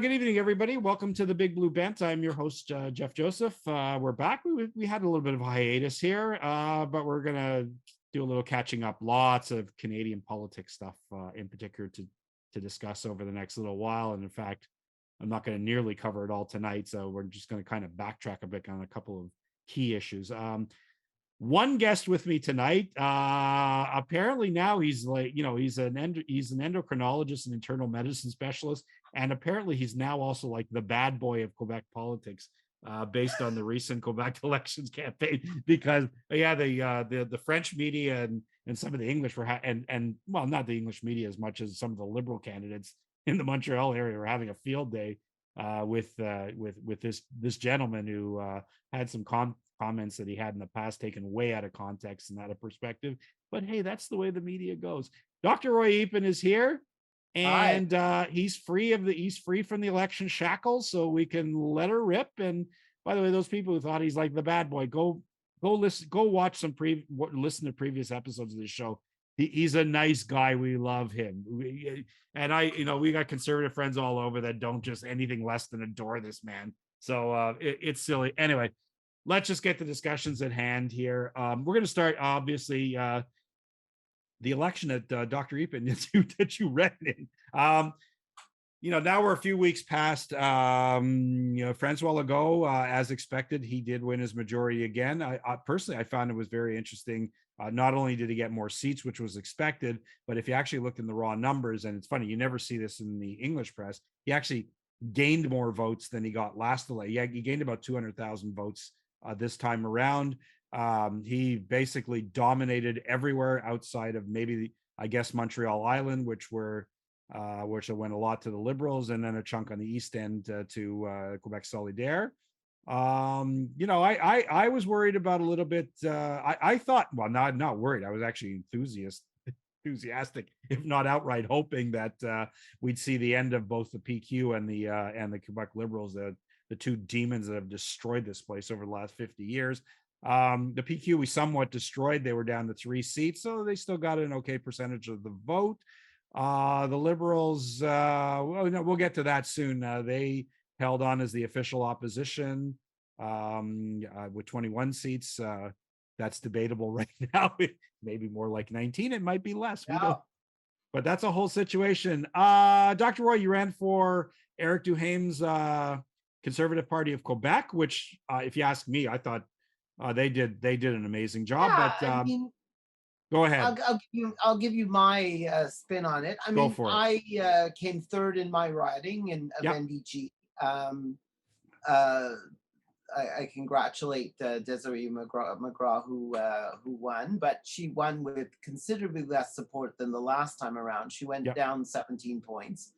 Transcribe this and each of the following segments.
Good evening, everybody. Welcome to the Big Blue Bent. I'm your host, Jeff Joseph. We're back. We had a little bit of a hiatus here, but we're going to do a little catching up. Lots of Canadian politics stuff in particular to discuss over the next little while. And in fact, I'm not going to nearly cover it all tonight. So we're just going to kind of backtrack a bit on a couple of key issues. One guest with me tonight. Apparently now he's like, he's an endocrinologist and internal medicine specialist, and apparently he's now also like the bad boy of Quebec politics, based on the recent Quebec elections campaign. Because the French media and some of the English were and well, not the English media as much as some of the Liberal candidates in the Montreal area were having a field day with this gentleman who had some comments that he had in the past taken way out of context and out of perspective. But hey, that's the way the media goes. Dr. Roy Eappen is here, and he's free from the election shackles, so we can let her rip. And by the way, those people who thought he's like the bad boy, go watch listen to previous episodes of the show. He's a nice guy. We love him. We got conservative friends all over that don't just anything less than adore this man. So it's silly. Anyway, let's just get the discussions at hand here. We're going to start, obviously, the election that Dr. Eappen that you read in. Now we're a few weeks past. Francois Legault, as expected, he did win his majority again. I personally found it was very interesting. Not only did he get more seats, which was expected, but if you actually looked in the raw numbers, and it's funny, you never see this in the English press, he actually gained more votes than he got last election. He gained about 200,000 votes this time around. He basically dominated everywhere outside of maybe, I guess, Montreal Island, which went a lot to the Liberals, and then a chunk on the East End to Quebec Solidaire. I was worried about a little bit. I thought, well, not worried. I was actually enthusiastic, if not outright hoping that we'd see the end of both the PQ and the Quebec Liberals, the two demons that have destroyed this place over the last 50 years. The PQ we somewhat destroyed. They were down to 3 seats, so they still got an okay percentage of the vote. The Liberals, we'll get to that soon. They held on as the official opposition with 21 seats. That's debatable right now. Maybe more like 19. It might be less. We don't. But that's a whole situation. Dr. Roy, you ran for Eric Duhaim's Conservative Party of Quebec, which, if you ask me, I thought they did an amazing job. Yeah, but go ahead. I'll give you my spin on it. I mean, I came third in my riding of NDG. I congratulate Desiree McGraw who won, but she won with considerably less support than the last time around. She went down 17 points.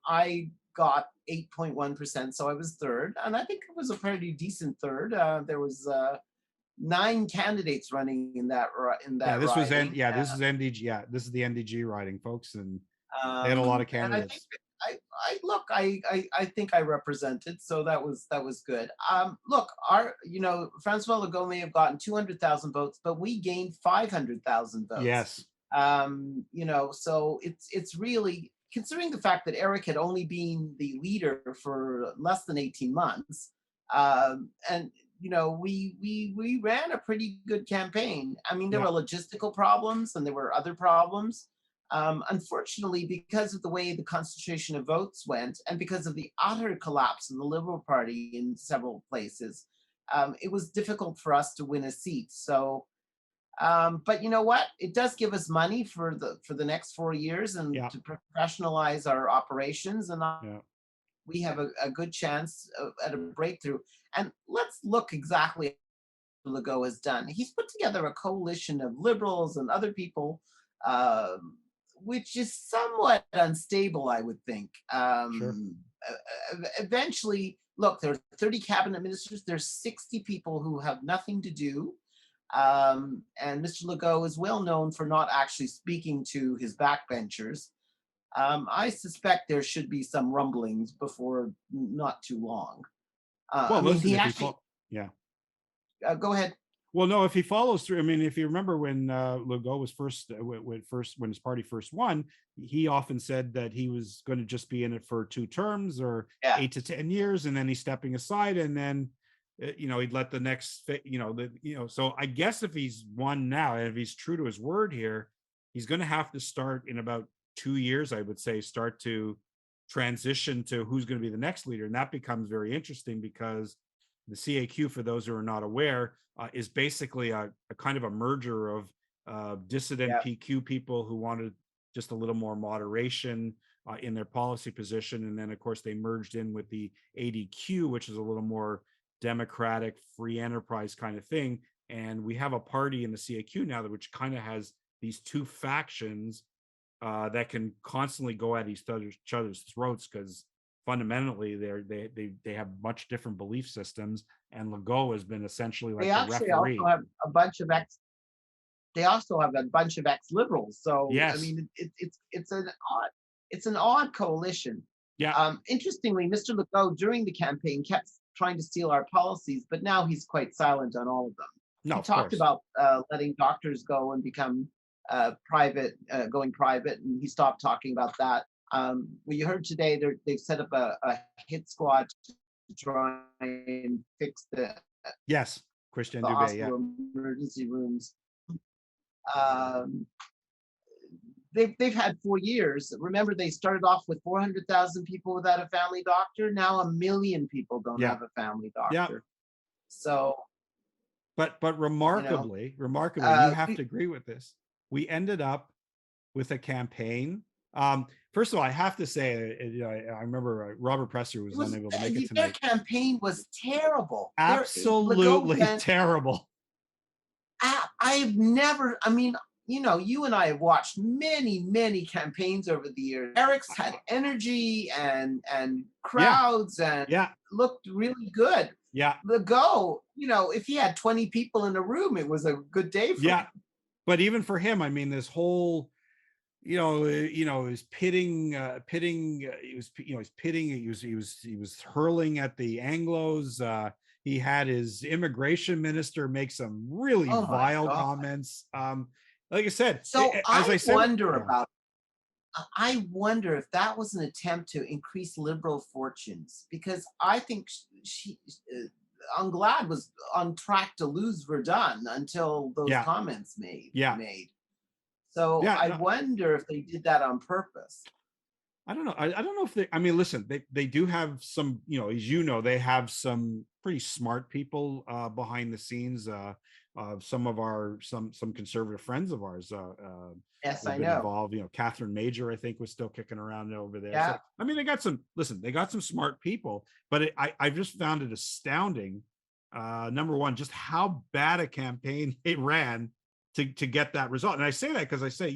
I got 8.1%, so I was third, and I think it was a pretty decent third. There was 9 candidates running in that this riding. This is NDG. Yeah, this is the NDG riding, folks, and they had a lot of candidates. I think I represented, so that was good. Look, Francois Legault may have gotten 200,000 votes, but we gained 500,000 votes. Yes. So it's really, considering the fact that Eric had only been the leader for less than 18 months, and we ran a pretty good campaign. I mean, there were logistical problems and there were other problems. Unfortunately, because of the way the concentration of votes went, and because of the utter collapse of the Liberal Party in several places, it was difficult for us to win a seat. So, but you know what? It does give us money for the next 4 years and to professionalize our operations, and we have a good chance at a breakthrough. And let's look exactly what Legault has done. He's put together a coalition of Liberals and other people, which is somewhat unstable, I would think. Eventually, look, there are 30 cabinet ministers. There's 60 people who have nothing to do. And Mr. Legault is well known for not actually speaking to his backbenchers. I suspect there should be some rumblings before not too long. Well, I mean, he actually. Yeah. Go ahead. Well, no, if he follows through, I mean, if you remember when Legault was first, when his party first won, he often said that he was going to just be in it for 2 terms or Yeah. 8 to 10 years, and then he's stepping aside, and then he'd let the next, So I guess if he's won now, and if he's true to his word here, he's going to have to start in about 2 years, I would say, start to transition to who's going to be the next leader, and that becomes very interesting because the CAQ, for those who are not aware, is basically a kind of a merger of dissident Yeah. PQ people who wanted just a little more moderation in their policy position. And then, of course, they merged in with the ADQ, which is a little more democratic, free enterprise kind of thing. And we have a party in the CAQ now that which kind of has these two factions that can constantly go at each other's throats because fundamentally they have much different belief systems, and Legault has been essentially They like the actually also referee. have a bunch of ex. They also have a bunch of ex-liberals. So I Yes. mean, it's an odd coalition. Yeah. Interestingly, Mr. Legault during the campaign kept trying to steal our policies, but now he's quite silent on all of them. No, He of talked course. about letting doctors go and become going private, and he stopped talking about that. Well, you heard today they've set up a hit squad to try and fix Yes. Christian the Dubé. Yeah. hospital emergency rooms. Um, they've had 4 years. Remember, they started off with 400,000 people without a family doctor. Now 1 million people don't Yeah. have a family Yeah. doctor. So But you know, remarkably, and you uh, have to agree with this, we ended up with a campaign. First of all, I have to say, I remember Robert Presser was it was unable to make it their tonight. campaign was terrible. Legault Absolutely went. terrible. I've never. I mean, you and I have watched many, many campaigns over the years. Eric's had energy and Yeah. crowds and Yeah. looked really good. Yeah. Legault, if he had 20 people in a room, it was a good day for Yeah. him. But even for him, I mean, this whole, he was he was hurling at the Anglos. He had his immigration minister make some really Oh my vile God. comments. Like I said, So as I said, I wonder if that was an attempt to increase liberal fortunes, because I think Anglade was on track to lose Verdun until those yeah, comments yeah, made. So yeah. I No, wonder if they did that on purpose. I don't know. I don't know if they. I mean, listen, they do have some. As they have some pretty smart people behind the scenes. Some of our some conservative friends of ours Yes, who've I been know. involved. Catherine Major, I think, was still kicking around over there. So Yeah. I mean, they got some. Listen, they got some smart people, but I just found it astounding. Number one, just how bad a campaign they ran to get that result. And I say that because I say,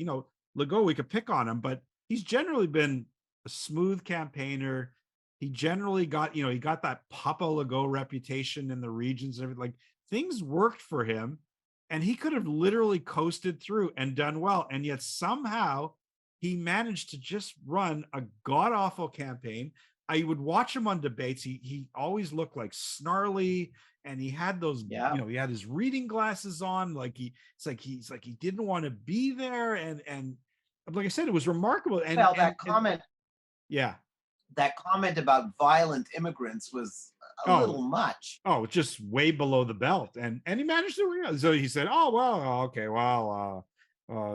Legault, we could pick on him, but he's generally been a smooth campaigner. He generally got, he got that Papa Legault reputation in the regions and everything. Like things worked for him, and he could have literally coasted through and done well. And yet somehow he managed to just run a god awful campaign. I would watch him on debates. He always looked like snarly, and he had those, Yeah. he had his reading glasses on. Like he's like he didn't want to be there, and like I said, it was remarkable. And Well, and yeah. that comment about violent immigrants was a Oh, little much. oh, just way below the belt, and he managed to. So he said, "Oh well, okay, well,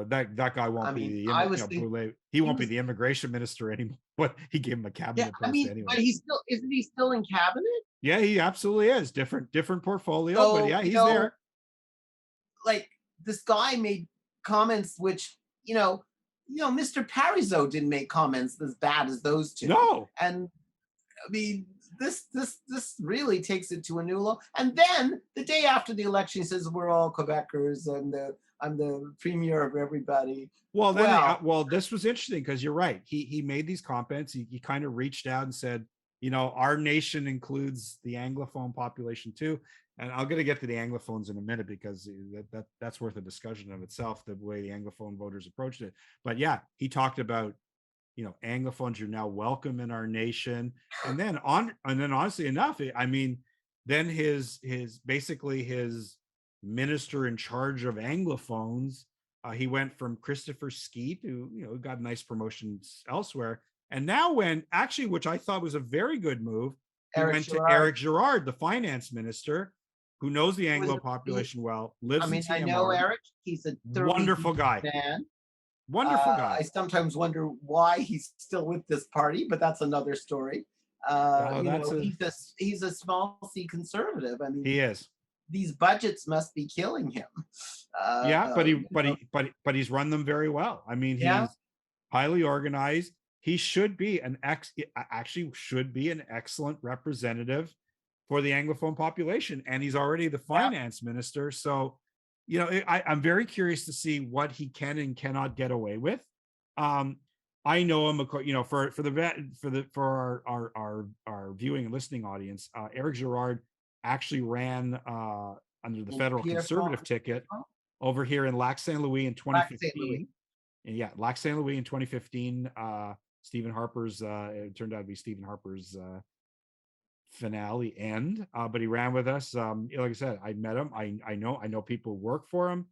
that guy I won't be mean, the I was thinking Boulay, he he won't be was. the immigration minister anymore." But he gave him a Yeah, cabinet I post mean, anyway. but he's still isn't he still in cabinet? Yeah, he absolutely is. Different portfolio, but So, yeah, he's there. like, this guy made comments which, Mr. Parizeau didn't make comments as bad as those two. No, And I mean, this really takes it to a new level. And then the day after the election, he says we're all Quebecers and I'm the premier of everybody. well, Well, this was interesting because you're right. He made these comments. He kind of reached out and said, our nation includes the Anglophone population too. And I'm going to get to the Anglophones in a minute because that's worth a discussion of itself, the way the Anglophone voters approached it. But yeah, he talked about, Anglophones are now welcome in our nation. And then honestly enough, I mean, then his basically his minister in charge of Anglophones. He went from Christopher Skeet, who got nice promotions elsewhere, and now which I thought was a very good move, he Eric went to Girard. Eric Girard, the finance minister, who knows the Who is Anglo a- population well, I lives in mean, I know TMR. Eric. He's a thoroughly Wonderful decent guy. man. Wonderful guy. I sometimes wonder why he's still with this party, but that's another story. Oh, He's a small C conservative. I mean, he is. these budgets must be killing him. Yeah, but he's run them very well. I mean, Yeah. he's highly organized. He should be an excellent representative for the Anglophone population, and he's already the finance minister. So, I'm very curious to see what he can and cannot get away with. I know him, for our viewing and listening audience. Eric Girard actually ran under the federal conservative ticket over here in Lac Saint Louis in 2015. And yeah, Lac Saint Louis in 2015. Stephen Harper's it turned out to be Stephen Harper's finale end, but he ran with us. Like I said, I met him. I know people who work for him.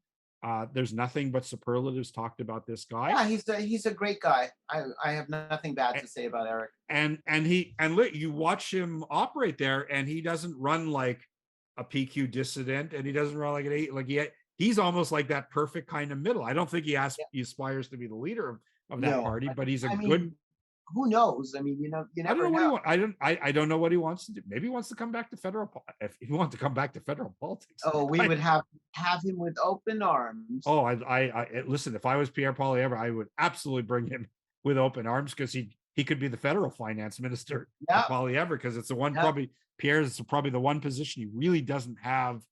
There's nothing but superlatives talked about this guy. Yeah, he's a great guy. I have nothing bad to say about Eric. And you watch him operate there, and he doesn't run like a PQ dissident, and he doesn't run like he's almost like that perfect kind of middle. I don't think he aspires to be the leader of that party, but he's good. Who knows? I mean, you never know. I don't know what he wants to do. Maybe he wants to come back to federal. If he wants to come back to federal politics, we would have him with open arms. Oh, I listen. If I was Pierre Poilievre, I would absolutely bring him with open arms, because he could be the federal finance minister of Poilievre, because it's the one Pierre's probably the one position he really doesn't have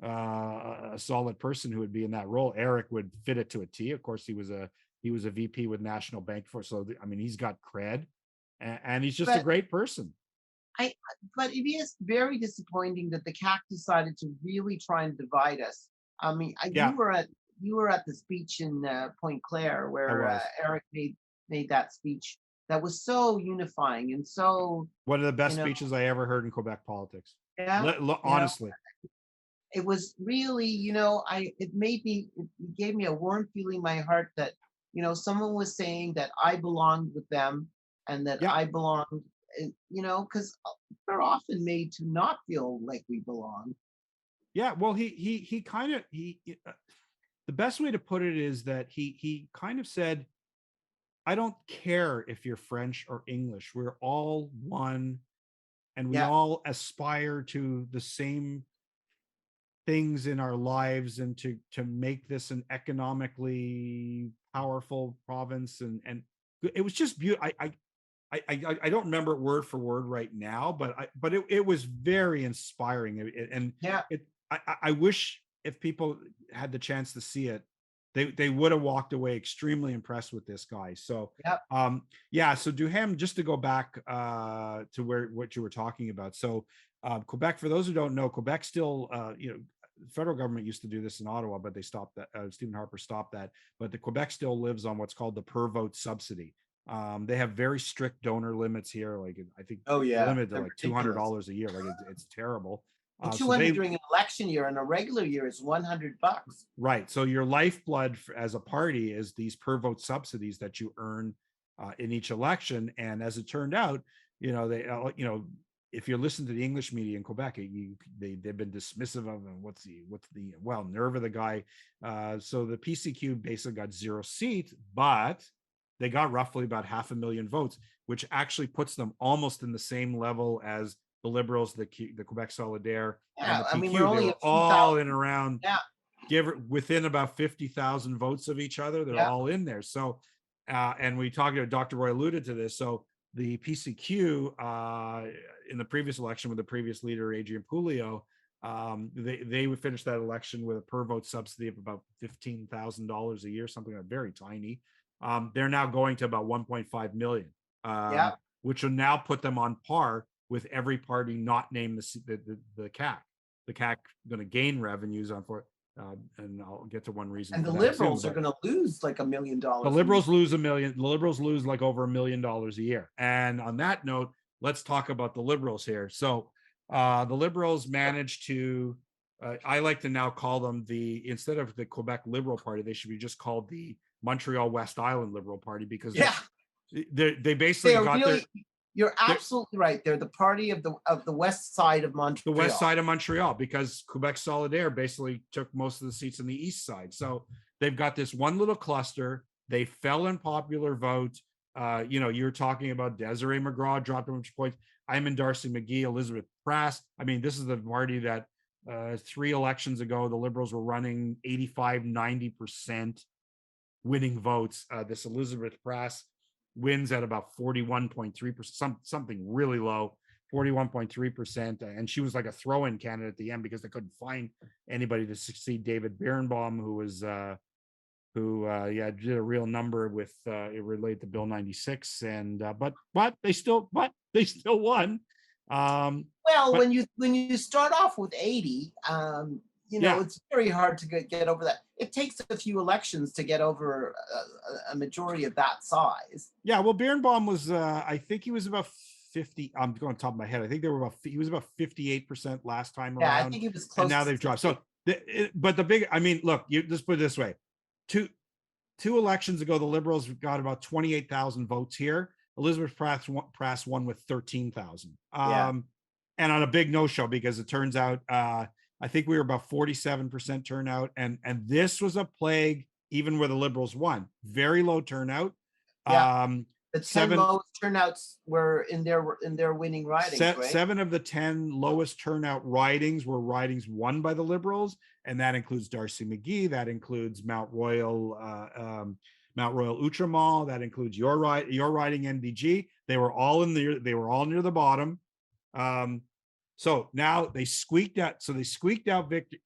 a solid person who would be in that role. Eric would fit it to a T. Of course, he was a VP with National Bank so I mean, he's got cred, and he's just a great person. But it is very disappointing that the CAC decided to really try and divide us. I mean, you were at the speech in Point Claire where Eric made that speech that was so unifying and so. One of the best speeches I ever heard in Quebec politics. Yeah, honestly. It was really, it gave me a warm feeling in my heart that, someone was saying that I belonged with them, and that I belonged, because we're often made to not feel like we belong. Yeah, well, he kind of, the best way to put it is that he kind of said, I don't care if you're French or English, we're all one, and we all aspire to the same things in our lives, and to make this an economically powerful province, and it was just beautiful. I don't remember it word for word right now, but it was very inspiring, and I wish if people had the chance to see it, they would have walked away extremely impressed with this guy. So so Duhem, just to go back to what you were talking about. So Quebec, for those who don't know, Quebec still, the federal government used to do this in Ottawa, but they stopped that. Stephen Harper stopped that. But the Quebec still lives on what's called the per vote subsidy. They have very strict donor limits here. Like I think limited to like $200 a year. Like it's terrible. And 200 during an election year, and a regular year is $100. Right. So your lifeblood as a party is these per vote subsidies that you earn in each election. And as it turned out, if you listen to the English media in Quebec, they've been dismissive of them. What's the nerve of the guy? So the PCQ basically got 0 seats, but they got roughly about 500,000 votes, which actually puts them almost in the same level as the Liberals, the Quebec Solidaire, and the PQ. We're only all in around, within about 50,000 votes of each other. They're all in there. So, and we talked about, Dr. Roy alluded to this. So the PCQ in the previous election with the previous leader, Adrian Pulio, they would finish that election with a per vote subsidy of about $15,000 a year, something like very tiny. They're now going to about 1.5 million, which will now put them on par with every party not named the CAC. The CAC going to gain revenues on for, and I'll get to one reason. And the Liberals are going to lose like $1 million. The Liberals lose $1 million. The Liberals lose like over $1 million a year. And on that note, let's talk about the Liberals here. So the Liberals managed to I like to now call them instead of the Quebec Liberal Party, they should be just called the Montreal West Island Liberal Party, because Yeah, they basically they are got really. You're their absolutely right. They're the party of the west side of the west Montreal. side of Montreal, because Quebec Solidaire basically took most of the seats on the east side. So they've got this one little cluster. They fell in popular vote. You're talking about Desiree McGraw dropped a bunch of points. I'm in Darcy McGee, Elizabeth Prass. I mean, this is the party that 3 elections ago, the Liberals were running 85, 90% winning votes. This Elizabeth Prass wins at about 41.3%, something really low, 41.3%. And she was like a throw-in candidate at the end because they couldn't find anybody to succeed David Birnbaum, who was did a real number with it related to Bill 96. And but they still won. Well, But when you start off with 80, yeah, it's very hard to get over that. It takes a few elections to get over a majority of that size. yeah. Well, Birnbaum was, I think he was about 50. I'm going top of my head. I think he was about 58% last time Yeah, I around, think it was and close now to they've dropped. 60. So, but the big, I mean, look, let's put it this way: two elections ago, the Liberals got about 28,000 votes here. Elizabeth Prass won with 13,000. Yeah. And on a big no-show, because it turns out, I think we were about 47% turnout, and this was a plague even where the Liberals won. Very low turnout. Yeah. Um, The 10 seven lowest turnouts were in their winning ridings, right? 7 of the 10 lowest turnout ridings were ridings won by the Liberals, and that includes Darcy McGee, that includes Mount Royal Outremont, that includes your riding NDG. They were all near the bottom. So now they squeaked out victory.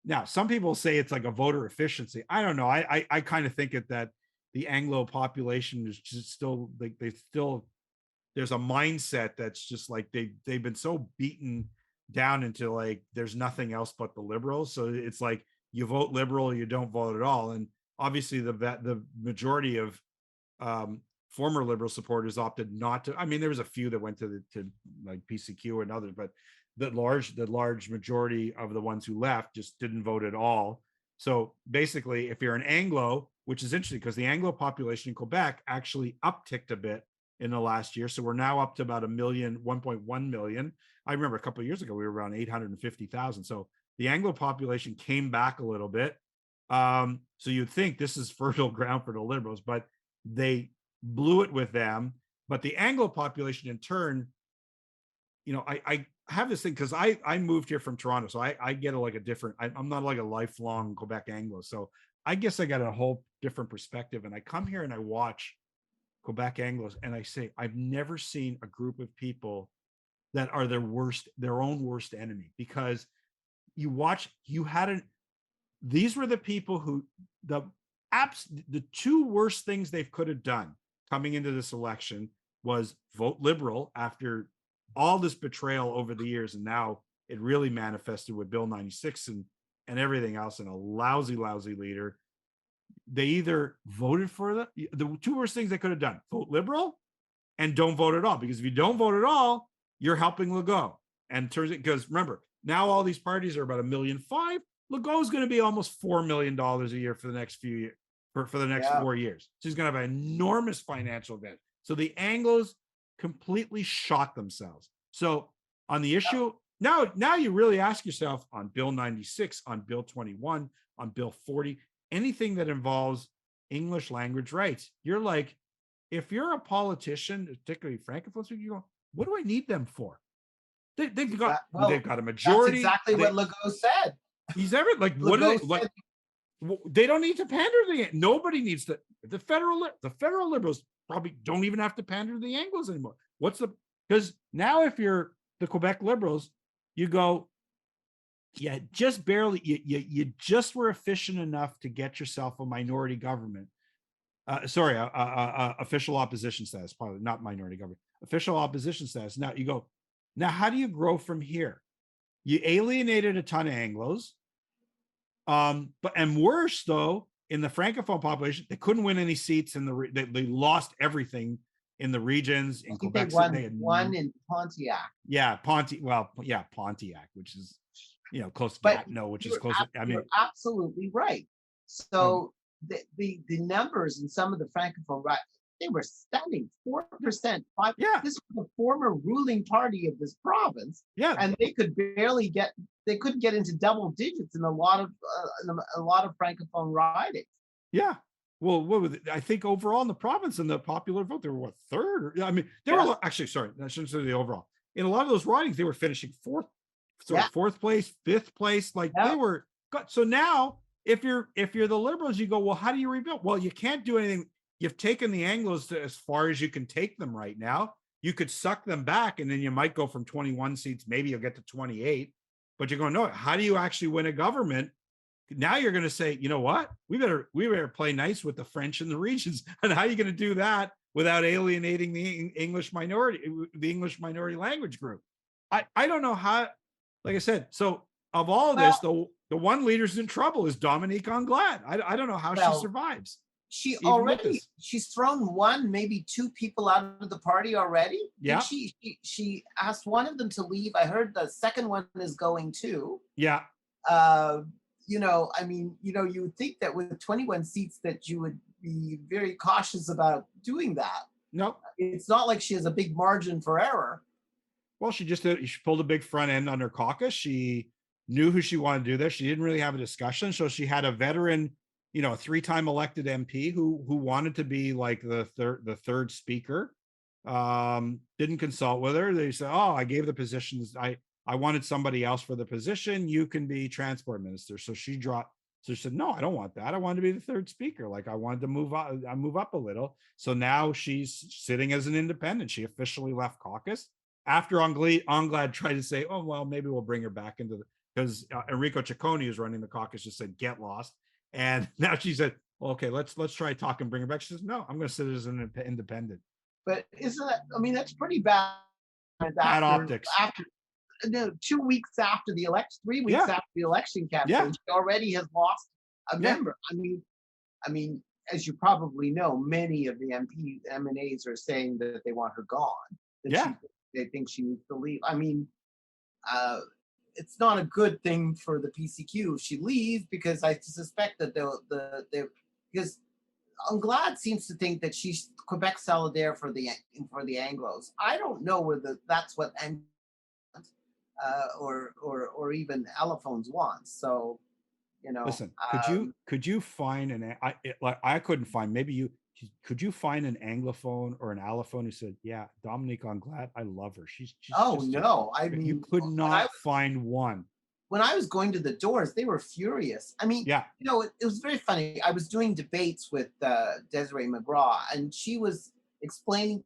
Now, some people say it's like a voter efficiency. I don't know. I kind of think that the Anglo population is just still like there's a mindset that's just like they've been so beaten down into like there's nothing else but the Liberals. So it's like you vote Liberal, you don't vote at all. And obviously the majority of former Liberal supporters opted not to. I mean, there was a few that went to like PCQ and others, but the large majority of the ones who left just didn't vote at all. So basically, if you're an Anglo, which is interesting because the Anglo population in Quebec actually upticked a bit in the last year. So we're now up to about 1.1 million. I remember a couple of years ago, we were around 850,000. So the Anglo population came back a little bit. So you'd think this is fertile ground for the Liberals, but they blew it with them. But the Anglo population in turn, I have this thing because I moved here from Toronto. So I get like a different, I'm not like a lifelong Quebec Anglo. So I guess I got a whole different perspective. And I come here and I watch Quebec Anglos, and I say, I've never seen a group of people that are their own worst enemy, because these were the people who the two worst things they could have done coming into this election was vote Liberal after all this betrayal over the years. And now it really manifested with Bill 96 and everything else, and a lousy leader. They either voted for the two worst things they could have done: vote Liberal and don't vote at all. Because if you don't vote at all, you're helping Legault. And because remember, now all these parties are about $1.5 million. Legault's going to be almost $4 million a year for the next few years, for the next 4 years. So he's going to have an enormous financial advantage. So the Anglos completely shot themselves. So on the issue, now you really ask yourself on Bill 96, on Bill 21, on Bill 40, anything that involves English language rights, you're like, if you're a politician, particularly Francophone, you go, what do I need them for? They've got a majority. That's exactly what Legault said. He's ever like, what do they like? They don't need to pander to the. Nobody needs to. The federal Liberals probably don't even have to pander to the Anglos anymore. Because now if you're the Quebec Liberals, you go, yeah, just barely. You just were efficient enough to get yourself a minority government. Official opposition status, probably not minority government, official opposition status. Now you go, now how do you grow from here? You alienated a ton of Anglos. And worse though, in the Francophone population, they couldn't win any seats they lost everything in the regions in Quebec. They won one in Pontiac. Yeah, Pontiac, which is close to But Gatineau, which is close. I mean, you're absolutely right. um, So the numbers in some of the francophone right, they were stunning. yeah, 4%, five. yeah, This was the former ruling party of this province, yeah, and they could barely get. They couldn't get into double digits in a lot of francophone ridings. yeah. Well, what was it? I think overall in the province in the popular vote, they were what, third? Or, I mean, they Yeah, were actually, sorry, I shouldn't say the overall. In a lot of those ridings, they were finishing yeah, fourth place, fifth place. Like yeah. they were. So now, if you're the Liberals, you go, well, how do you rebuild? Well, you can't do anything. You've taken the Anglos to as far as you can take them right now. You could suck them back, and then you might go from 21 seats, maybe you'll get to 28. But you're going, no, how do you actually win a government? Now you're going to say, you know what? We better play nice with the French and the regions. And how are you going to do that without alienating the English minority language group? I don't know how. Like I said, so of all of this, Well, the one leader's in trouble is Dominique Anglade. I don't know how she well, survives she even with already this. she's thrown one, maybe two people out of the party already. Did Yeah, she asked one of them to leave. I heard the second one is going too. yeah, Uh, I mean, you would think that with 21 seats that you would be very cautious about doing that. no. It's not like she has a big margin for error. Well, she pulled a big front end on her caucus. She knew who she wanted to do this. She didn't really have a discussion, so she had a veteran, a three-time elected MP who wanted to be like the third speaker. Didn't consult with her. They said, "Oh, I gave the positions. I wanted somebody else for the position. You can be transport minister." So she dropped. So she said, "No, I don't want that. I wanted to be the third speaker. Like I wanted to move up a little." So now she's sitting as an independent. She officially left caucus after Anglade tried to say, "Oh, well, maybe we'll bring her back into the," because Enrico Ciccone, who's running the caucus, just said, "Get lost." And now she said, well, "Okay, let's try talk and bring her back." She says, "No, I'm going to sit as an independent." But isn't that? I mean, that's pretty bad. Bad After optics. after no, 2 weeks after the election, 3 weeks Yeah, after the election yeah, campaign, she already has lost a yeah, member. I mean, as you probably know, many of the MNAs are saying that they want her gone. That yeah. they think she needs to leave. I mean, uh, it's not a good thing for the PCQ if she leaves because I suspect that because Anglade seems to think that she's Quebec solidaire for the Anglos. I don't know whether that's what or even allophones want. So you know, Listen, um, could you find like I couldn't find, maybe you could you find an anglophone or an allophone who said, "Yeah, Dominique Anglade, I love her. She's oh just a," no, I you mean, could when I not find one. when I was going to the doors, they were furious. I mean, Yeah, it was very funny. I was doing debates with Desiree McGraw, and she was explaining,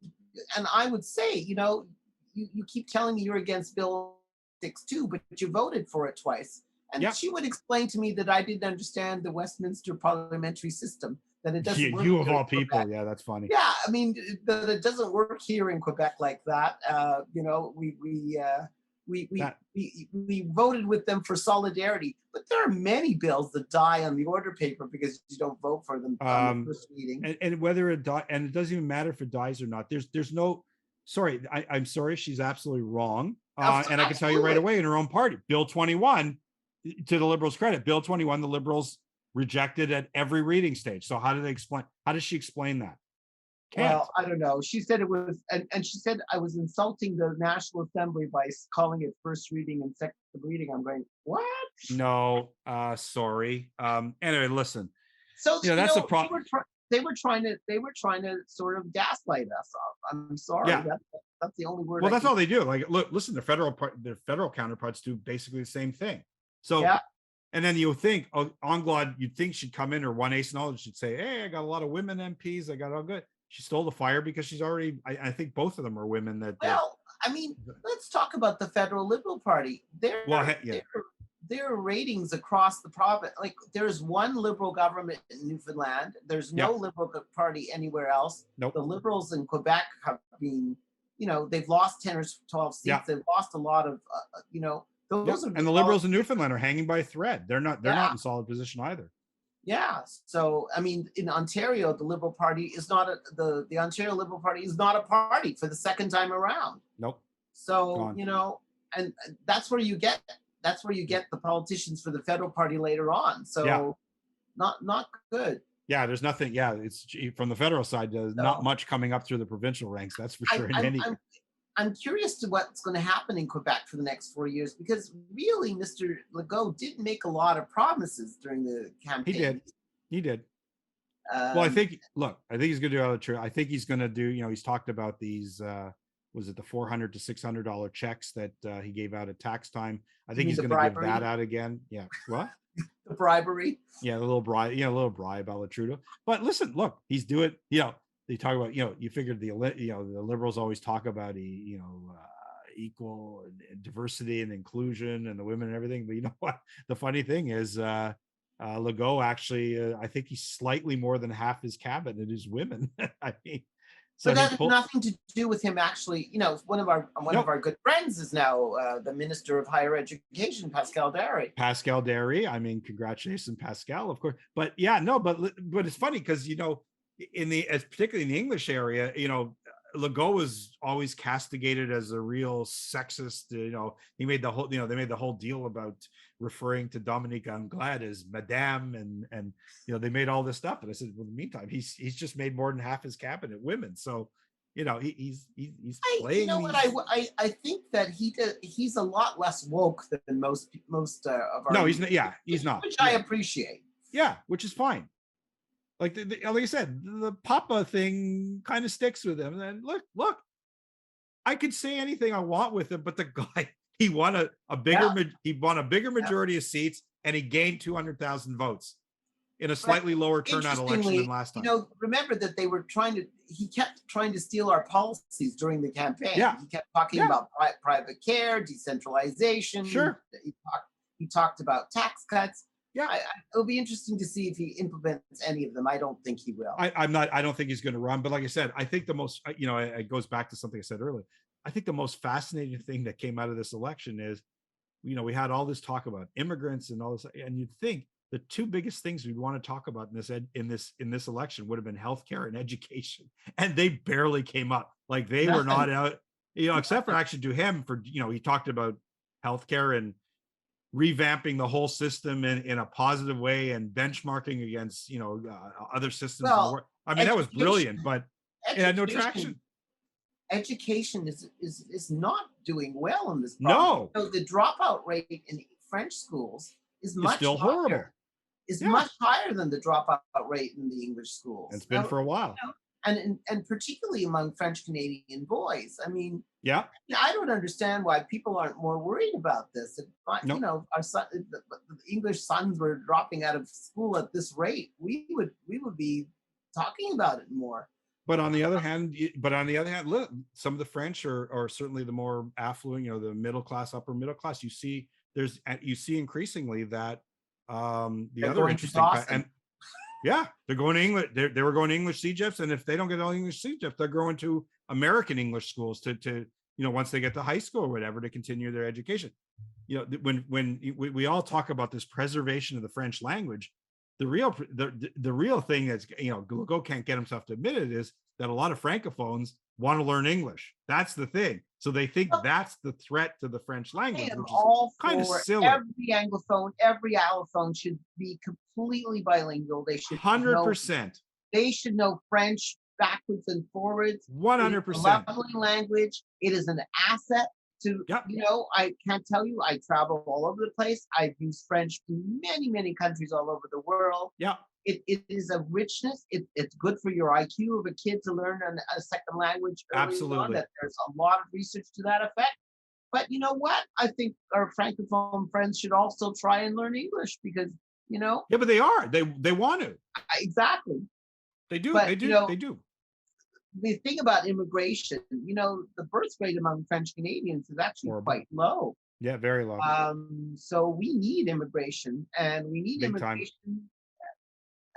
and I would say, you keep telling me you're against Bill 6-2, but you voted for it twice. And yeah. she would explain to me that I didn't understand the Westminster parliamentary system, that it doesn't work You of here in all Quebec. people, yeah, that's funny. Yeah, I mean, that it doesn't work here in Quebec like that. That We voted with them for solidarity, but there are many bills that die on the order paper because you don't vote for them on the first meeting. and whether and it doesn't even matter if it dies or not. There's no, sorry, I'm sorry, she's absolutely wrong. And I can tell you right Absolutely. away, in her own party, Bill 21, to the Liberals' credit, Bill 21, the Liberals rejected at every reading stage. So how does she explain that? Can't. Well, I don't know. She said it was, and she said I was insulting the National Assembly by calling it first reading and second reading. I'm going, what? No, sorry. Anyway, listen, So that's the problem. they were trying to sort of gaslight us. I'm sorry. Yeah. That's the only word. Well, I that's can. all they do. Like, look, listen, their federal counterparts do basically the same thing. So, Yeah. and then you think, oh, Anglade, you'd think she'd come in, or one ace knowledge, she'd say, "Hey, I got a lot of women MPs. I got all good." She stole the fire because she's already. I think both of them are women that. Well, I mean, let's talk about the federal Liberal Party. Well, yeah, Their ratings across the province, like there's one Liberal government in Newfoundland. There's no yep, Liberal party anywhere else. nope, The Liberals in Quebec have been, they've lost 10 or 12 seats. yeah, They've lost a lot of, yep. those are And the all, Liberals in Newfoundland are hanging by a thread. They're not. They're yeah, not in solid position either. yeah. So, I mean, in Ontario, the Liberal Party is not the Ontario Liberal Party is not a party for the second time around. Nope, So, gone. and that's where you get that's where you get the politicians for the federal party later on. Yeah. So not good. Yeah, there's nothing. Yeah, it's from the federal side. There's not So much coming up through the provincial ranks. That's for I, sure. In I'm any, I'm I'm curious to what's going to happen in Quebec for the next 4 years, because really, Mr. Legault did make a lot of promises during the he campaign. did, he did. Well, I Um, think. Look, I think he's going to do other true. I think he's going to do. He's talked about these. Was it the $400 to $600 checks that he gave out at tax time? I you think mean he's the going to give bribery? that out again. Yeah. What? The bribery? Yeah, a little bribe. A little bribe, a la Trudeau. But listen, look, he's doing. They talk about. You figured the the Liberals always talk about equal and diversity and inclusion and the women and everything. But you know what? The funny thing is, Legault actually, I think he's slightly more than half his cabinet is women. I mean, so But he that has pulled. nothing to do with him actually. One of No, our good friends is now the Minister of Higher Education, Pascal Derry. Pascal Derry. I mean, congratulations, Pascal, of course. But yeah, no, but it's funny because particularly in the English area, Legault was always castigated as a real sexist. He made the whole, they made the whole deal about referring to Dominique Anglade as Madame, and they made all this stuff. And I said, well, in the meantime, he's just made more than half his cabinet women. So, he's You playing know what? I think that he's a lot less woke than most of our. No, he's not. Yeah, he's not. Which I appreciate. Yeah, which is fine. Like like I said, the Papa thing kind of sticks with him. And look, I could say anything I want with him, but the guy, he won a bigger majority of seats, and he gained 200,000 votes in a slightly lower turnout election than last time. Remember that he kept trying to steal our policies during the campaign. Yeah. He kept talking about private care, decentralization. Sure. He talked about tax cuts. Yeah. It'll be interesting to see if he implements any of them. I don't think he will. I don't think he's going to run, but like I said, I think the most, it goes back to something I said earlier. I think the most fascinating thing that came out of this election is, we had all this talk about immigrants and all this, and you'd think the two biggest things we'd want to talk about in this election would have been healthcare and education, and they barely came up. Like they were not out, except for actually to him for, he talked about healthcare and revamping the whole system in a positive way and benchmarking against other systems. Well, I mean, that was brilliant, but it had no traction. Education is not doing well in this province. No, the dropout rate in French schools is still horrible. Much higher than the dropout rate in the English schools. It's been for a while. And particularly among French Canadian boys. I mean, yeah, I don't understand why people aren't more worried about this. If our the English sons were dropping out of school at this rate, we would be talking about it more. But on the other hand, look, some of the French are certainly the more affluent, the middle class, upper middle class. You see increasingly that they're other interesting and yeah, they're going to English. They were going to English CEGEPs, and if they don't get all English CEGEPs, they're going to American English schools to once they get to high school or whatever, to continue their education. When we all talk about this preservation of the French language, the real thing that's Legault can't get himself to admit it is that a lot of francophones want to learn English. That's the thing. So they think that's the threat to the French language, which is kind of silly. Every Anglophone, every allophone should be completely bilingual. They should 100%. They should know French backwards and forwards. 100%. Lovely language. It is an asset to, I can't tell you, I travel all over the place. I've used French in many, many countries all over the world. Yeah. It is a richness. It's good for your IQ of a kid to learn a second language early Absolutely. on. That there's a lot of research to that effect. But you know what? I think our francophone friends should also try and learn English because, Yeah, but they are. They want to. Exactly. They do. But, they do. They do. The thing about immigration, the birth rate among French Canadians is actually quite low. Yeah, very low. So we need immigration, and we need Big immigration. Time.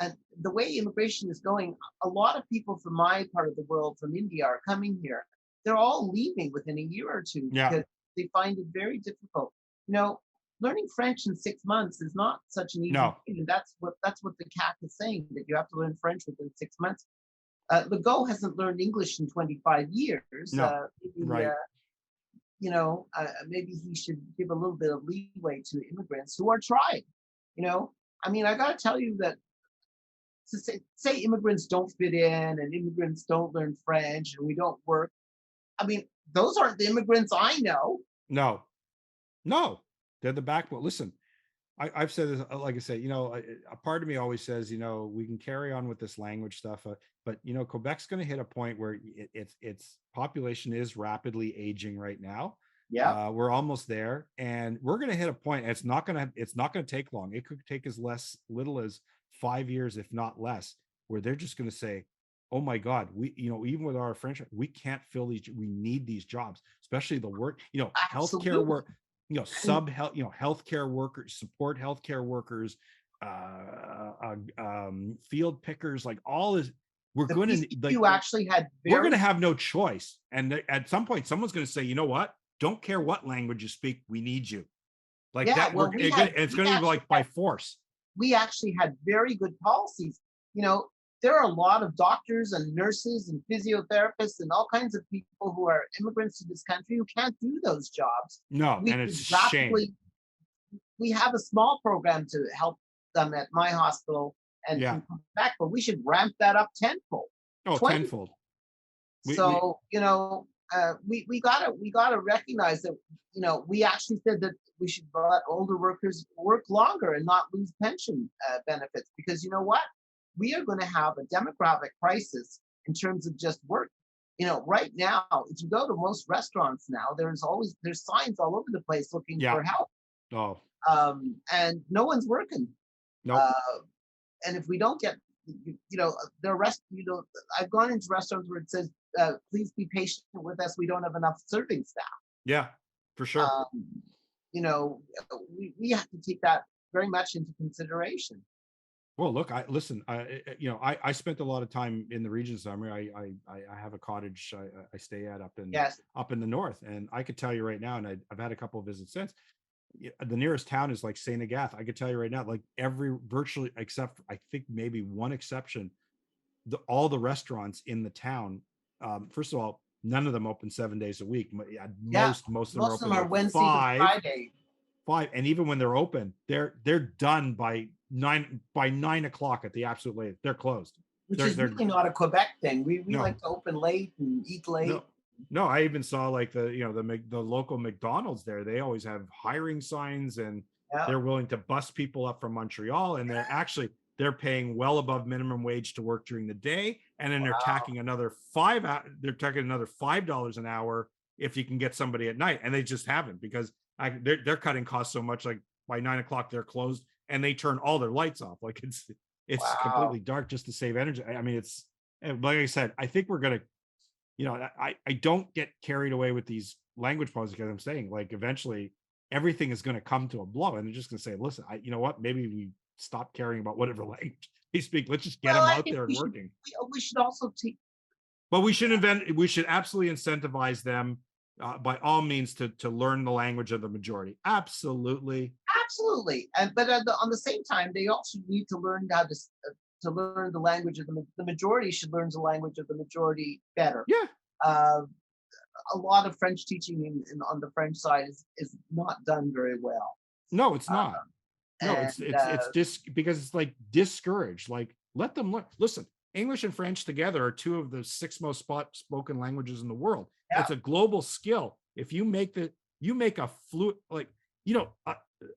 And the way immigration is going, a lot of people from my part of the world, from India, are coming here. They're all leaving within a year or two because they find it very difficult. Learning French in 6 months is not such an easy thing. And that's what the CAC is saying, that you have to learn French within 6 months. Legault hasn't learned English in 25 years. No, right. maybe he should give a little bit of leeway to immigrants who are trying. You know, I mean, I got to tell you that to say immigrants don't fit in and immigrants don't learn French and we don't work. I mean, those aren't the immigrants I know. No, no, they're the backbone. Listen, I've said this, like I said, a part of me always says, we can carry on with this language stuff, but Quebec's going to hit a point where its population is rapidly aging right now. Yeah, We're almost there, and we're going to hit a point. And it's not going to take long. It could take as little as 5 years, if not less, where they're just going to say, "Oh my God, we, even with our French, we can't fill these. We need these jobs, especially the work, healthcare absolutely. work." Healthcare workers, support healthcare workers, field pickers, like all is. We're The going to PCU actually had we're going very to have no choice, and at some point, someone's going to say, "You know what? Don't care what language you speak, we need you." Like yeah. that. Well, It's going to be like by force. we actually had very good policies. You know, there are a lot of doctors and nurses and physiotherapists and all kinds of people who are immigrants to this country who can't do those jobs. No, We and could it's a shame. rapidly, we have a small program to help them at my hospital and Yeah. in Quebec, but we should ramp that up tenfold, Oh, 20. tenfold. We So, we gotta recognize that, we actually said that we should let older workers work longer and not lose pension benefits, because you know what? We are going to have a demographic crisis in terms of just work. Right now, if you go to most restaurants now, there's signs all over the place looking Yeah. for help, Oh, and no one's working. nope. Uh, and if we don't get, the rest, I've gone into restaurants where it says, please be patient with us, we don't have enough serving staff. Yeah, for sure. um, we have to take that very much into consideration. Well, look, I spent a lot of time in the region summer. I have a cottage I stay at Yes. up in the north, and I could tell you right now, and I've had a couple of visits since. The nearest town is like Saint Agatha. I could tell you right now, like virtually except I think maybe one exception, all the restaurants in the town. First of all, none of them open 7 days a week. At Yeah, most of them are most of open them are like Wednesday to Friday. five, and even when they're open, they're done by 9 o'clock at the absolute latest. They're closed. Which is They're really not a Quebec thing. We no, like to open late and eat late. no, no. I even saw like the local McDonald's there. They always have hiring signs, and Yeah. they're willing to bus people up from Montreal, and they're paying well above minimum wage to work during the day, and then they're Wow. tacking another $5 an hour if you can get somebody at night, and they just haven't, because they're cutting costs so much. Like by 9 o'clock they're closed, and they turn all their lights off. Like it's Wow. completely dark just to save energy. I mean, it's like I said, I think we're gonna, I don't get carried away with these language policies, because I'm saying, like, eventually everything is going to come to a blow, and they're just going to say, listen, you know what, maybe we stop caring about whatever language they speak. Let's just get Well, them I out think there and working. we should also take. But we should absolutely incentivize them, by all means, to learn the language of the majority. Absolutely. Absolutely, and but on the same time, they also need to learn how to learn the language of the majority. Should learn the language of the majority better. Yeah. Uh, a lot of French teaching on the French side is not done very well. No, it's Uh, not. No, and it's just because it's like discouraged. Like, let them learn. Listen, English and French together are two of the six most spoken languages in the world. Yeah, It's a global skill. If you make a fluent, like,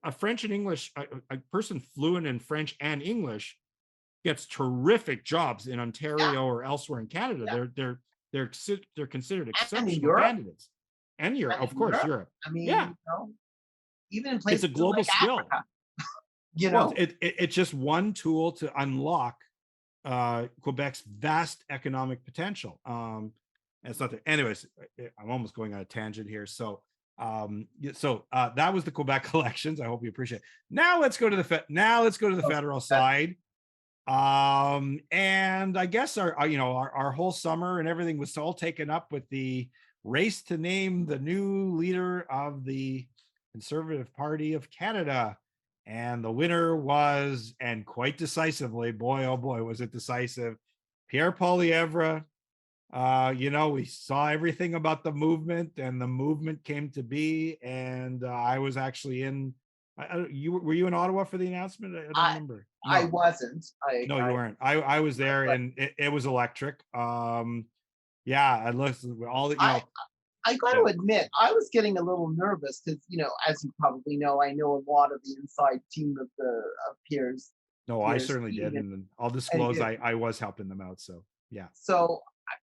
a French and English, a person fluent in French and English gets terrific jobs in yeah, Ontario or elsewhere in Canada. yeah, They're considered and in exceptional Europe, candidates. And Europe, and of in course, Europe. Europe. I mean, Yeah, even in it's a places global like skill. Africa, you Well, know. it's just one tool to unlock Quebec's vast economic potential. And it's not there. Anyways, I'm almost going on a tangent here. That was the Quebec elections. I hope you appreciate it. Now let's go to the So federal that, side. And I guess our whole summer and everything was all taken up with the race to name the new leader of the Conservative Party of Canada. And the winner was, and quite decisively, boy, oh boy, was it decisive, Pierre Poilievre, We saw everything about the movement, and the movement came to be. And I was actually in. Were you in Ottawa for the announcement? I don't I remember. I No, wasn't. no, you weren't. I was there, But and it was electric. Yeah, I listened with all the, I I got yeah. to admit, I was getting a little nervous because, as you probably know, I know a lot of the inside team of the of No, I Pierre's certainly team, did, and I'll and disclose I was helping them out. So yeah, so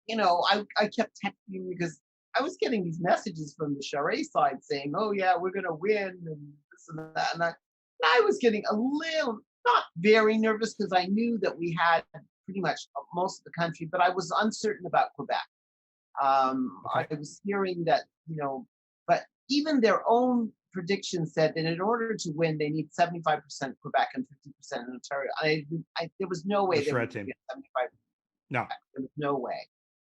I kept texting because I was getting these messages from the Charest side saying, "Oh yeah, we're gonna win," and this and that, and I was getting a little not very nervous because I knew that we had pretty much most of the country, but I was uncertain about Quebec. I okay, was hearing that, but even their own prediction said that in order to win, they need 75% Quebec and 50% in Ontario. There was no the way they were shred going to team. get 75. No, There was no way.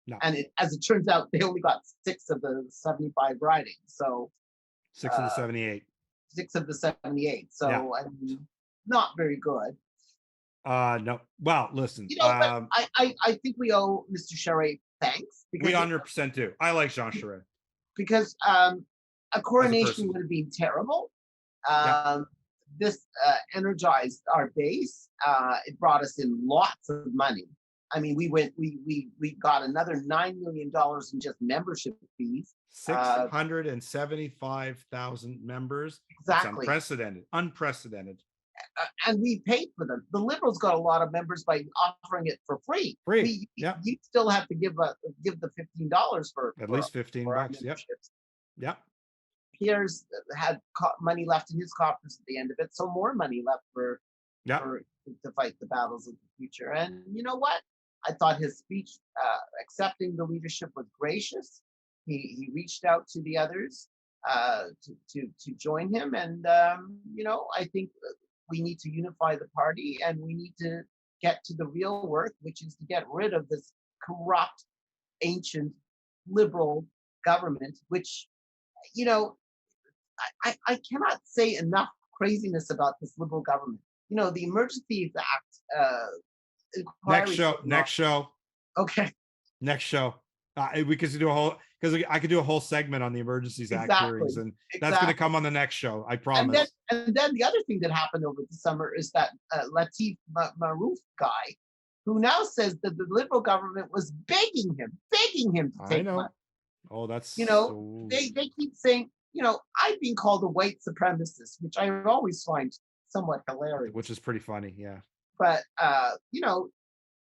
no, And as it turns out, they only got 6 of the 75 ridings. So 6 of the uh, 78. 6 of the 78. Yeah. So, I mean, not very good. No. Well, listen. But I think we owe Mr. Charest thanks We because 100% do. I like Jean Charest because a as a coronation person. would have been terrible. Yeah. This energized our base. It brought us in lots of money. I mean, we got another $9 million in just membership fees. Uh, 675,000 members. It's exactly, unprecedented. Unprecedented. and we paid for them. The Liberals got a lot of members by offering it for free. Free. We Yeah. You still have to give the $15 At least 15 for our bucks. Yep. memberships. Yep. Pierre's had money left in his coffers at the end of it, so more money left Yep. for to fight the battles of the future. And you know what? I thought his speech accepting the leadership was gracious. He reached out to the others to join him, and I think we need to unify the party, and we need to get to the real work, which is to get rid of this corrupt, ancient, liberal government, which you know I cannot say enough craziness about this liberal government. The Emergencies Act Next inquiry show. going on. Next show. Okay, Next show. We could do a whole, because I could do a whole segment on the Emergencies Act hearings, exactly, and that's going to exactly. come on the next show. I And then promise. and then the other thing that happened over the summer is that Latif Marouf guy, who now says that the liberal government was begging him to I take money. know. Oh, that's so. They keep saying, I've been called a white supremacist, which I always find somewhat hilarious. Which is pretty funny. Yeah. But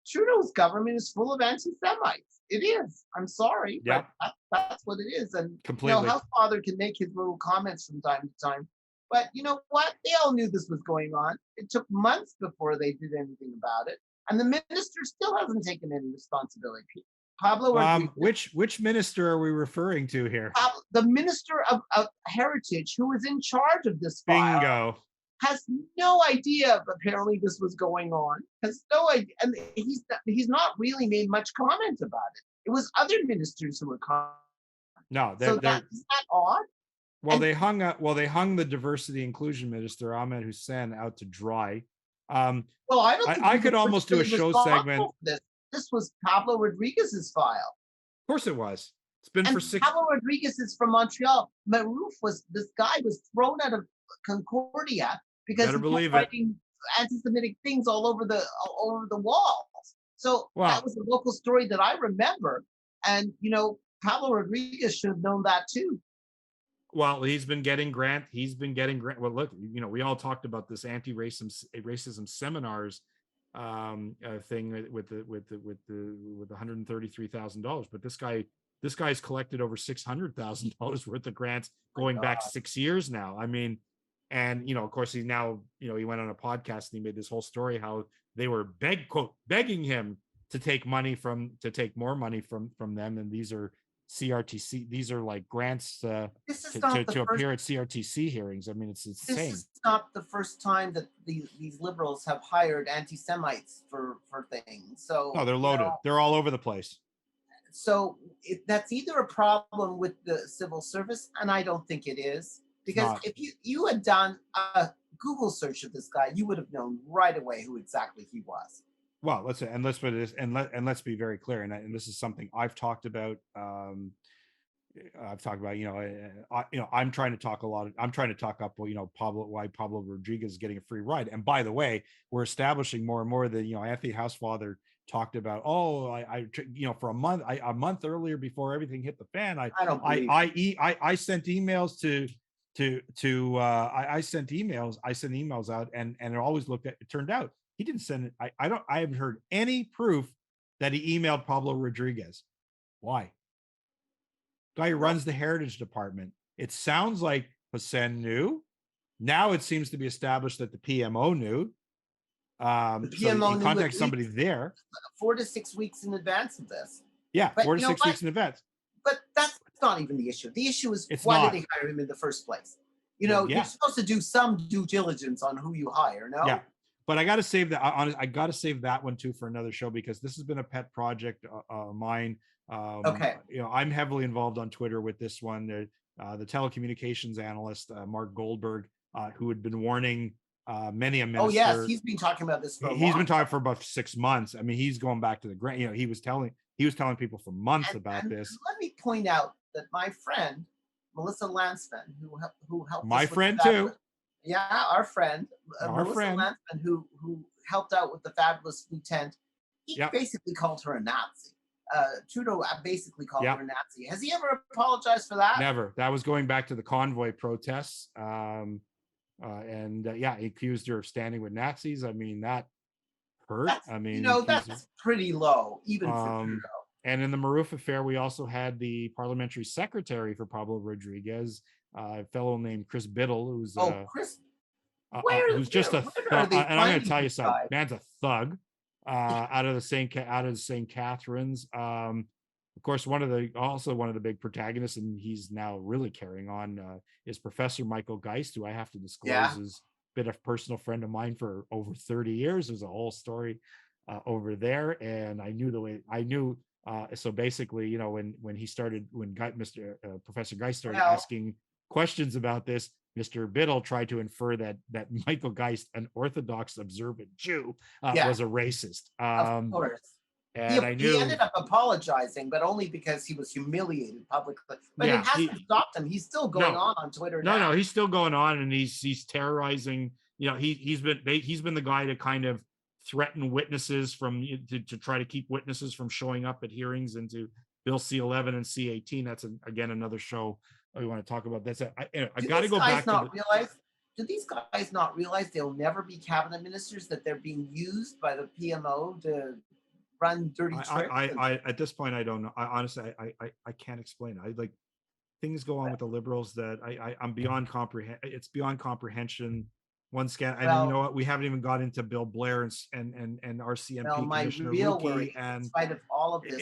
Trudeau's government is full of anti-Semites. It is. I'm sorry, Yeah. but that's what it is. And Completely. House Father can make his little comments from time to time, but you know what? They all knew this was going on. It took months before they did anything about it, and the minister still hasn't taken any responsibility. Pablo Rodriguez, Which minister are we referring to here? the minister of Heritage, who is in charge of this file, Bingo. has no idea. Apparently, this was going on. Has no idea, and he's not really made much comment about it. It was other ministers who were commenting. No, So isn't that odd? well, And- they hung the diversity inclusion minister Ahmed Hussein out to dry. Well, I don't think I could almost do a show segment. This was Pablo Rodriguez's file. Of course it was. It's been And for 6. Pablo Rodriguez is from Montreal. This guy was thrown out of Concordia because Better he believe kept it. writing anti-Semitic things all over the walls. So Wow. that was a local story that I remember. And Pablo Rodriguez should have known that too. Well, he's been getting grant. Well, look, we all talked about this anti-racism seminars thing with the $133,000, but this guy's collected over $600,000 worth of grants going back 6 years now. I mean, and of course he now he went on a podcast and he made this whole story how they were begging him to take more money from them, and these are CRTC. These are like grants to appear at CRTC hearings. I mean, it's insane. This is not the first time that these liberals have hired anti-Semites for things. So no, they're loaded. They're all over the place. So that's either a problem with the civil service, and I don't think it is, because if you had done a Google search of this guy, you would have known right away who exactly he was. well, let's say, and let's put this, and let's be very clear, and this is something I've talked about. I've talked about, I'm trying to talk a lot. I'm trying to talk up, why Pablo Rodriguez is getting a free ride. And by the way, we're establishing more and more that, Anthony Housefather talked about, for a month earlier before everything hit the fan, I don't believe I sent emails I sent emails out, and it always looked at, it turned out he didn't send it. I haven't heard any proof that he emailed Pablo Rodriguez. Why? Guy who runs the heritage department. It sounds like Hussein knew. Now it seems to be established that the PMO knew. the So PMO he knew contacts at somebody least there. 4 to 6 weeks in advance of this. Yeah, But 4 to 6 weeks in advance. But that's not even the issue. The issue is, It's why not. did they hire him in the first place? Well, You're yeah, supposed to do some due diligence on who you hire, no? yeah. But I got to save that. I got to save that one too for another show, because this has been a pet project of mine. Okay. I'm heavily involved on Twitter with this one. The telecommunications analyst Mark Goldberg, who had been warning many a Oh yes, minister. he's been talking about this for a He's long been talking for about 6 months. I mean, he's going back to the grant. He was telling people for months about and this. let me point out that my friend Melissa Lansman, who helped My us with friend the too. fabulous, yeah, our friend Our Melissa friend. Lansman, who helped out with the fabulous blue tent, he Yep. basically called her a Nazi. Trudeau basically called Yep. her a Nazi. Has he ever apologized for that? Never. That was going back to the convoy protests. He accused her of standing with Nazis. I mean, that hurt. That's, I mean, that's pretty low, even for Trudeau. And in the Maroof affair, we also had the parliamentary secretary for Pablo Rodriguez, a fellow named Chris Biddle, who's Chris, who's just a thug. And I'm going to tell you something. Man's a thug. Out of the St. Catharines. Of course, one of the big protagonists, and he's now really carrying on, is Professor Michael Geist, who I have to disclose is been a personal friend of mine for over 30 years. There's a whole story over there, and I knew. So basically, when Professor Geist started asking questions about this, Mr. Biddle tried to infer that Michael Geist, an Orthodox observant Jew, was a racist. Of course. And he ended up apologizing, but only because he was humiliated publicly. But it hasn't stopped him. He's still going on Twitter now. No, he's still going on, and he's terrorizing. He's been the guy to kind of threaten witnesses to try to keep witnesses from showing up at hearings into Bill C-11 and C-18. That's again another show we want to talk about. That's I got to go back to do these guys not realize they'll never be cabinet ministers, that they're being used by the PMO to run dirty tricks? At this point, I don't know. Honestly, I can't explain it. Like, things go on with the Liberals that I'm beyond comprehend. It's beyond comprehension. One scan, and you know what? We haven't even got into Bill Blair and our CNP commissioner Rookie, and in spite of all of this,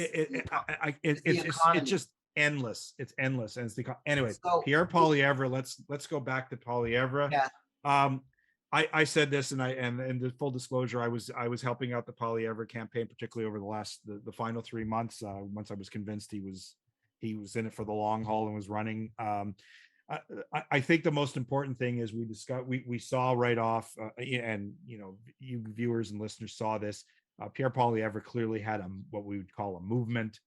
it's just endless. It's endless, and it's anyway. So, Pierre Poilievre. Let's go back to Poilievre. Yeah. I said this, and the full disclosure, I was helping out the Poilievre campaign, particularly over the final 3 months. Once I was convinced he was in it for the long haul and was running. I think the most important thing is we saw right off, and you viewers and listeners saw this. Pierre Poilievre clearly had what we would call a movement.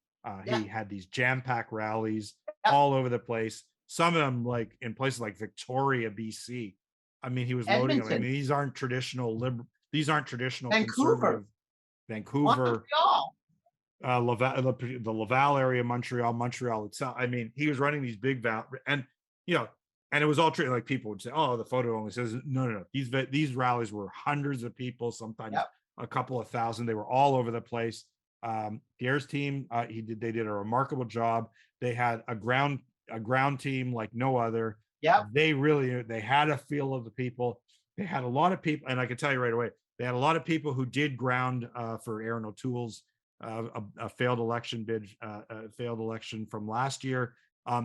He had these jam-packed rallies all over the place. Some of them like in places like Victoria, BC. I mean, he was loading them. I mean, these aren't traditional liberal. These aren't traditional conservative. Vancouver, Montreal. The Laval area, Montreal itself. I mean, he was running these big and it was all true. Like, people would say, "Oh, the photo only says no." These rallies were hundreds of people, sometimes a couple of thousand. They were all over the place. Pierre's team, they did a remarkable job. They had a ground team like no other. Yeah, they had a feel of the people. They had a lot of people, and I can tell you right away, they had a lot of people who did ground for Aaron O'Toole's a failed election bid, failed election from last year.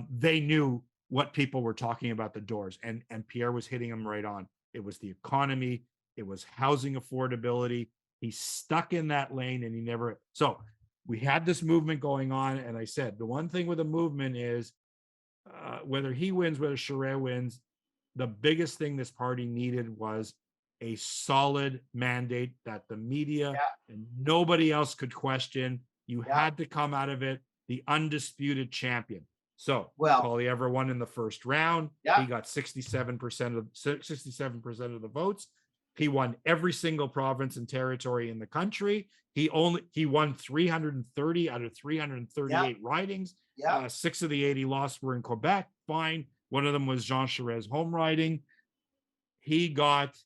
They knew what people were talking about the doors, and Pierre was hitting them right on. It was the economy, it was housing affordability. He's stuck in that lane, and he never. So we had this movement going on, and I said the one thing with a movement is whether he wins, whether Charest wins, the biggest thing this party needed was a solid mandate that the media Yeah. and nobody else could question. You Yeah. had to come out of it the undisputed champion. So Well, Poilievre won in the first round. yeah. He got 67% of the votes. He won every single province and territory in the country. He won 330 out of 338 ridings. Yeah. 6 of the 8 he lost were in Quebec. Fine. One of them was Jean Charest's home riding. He got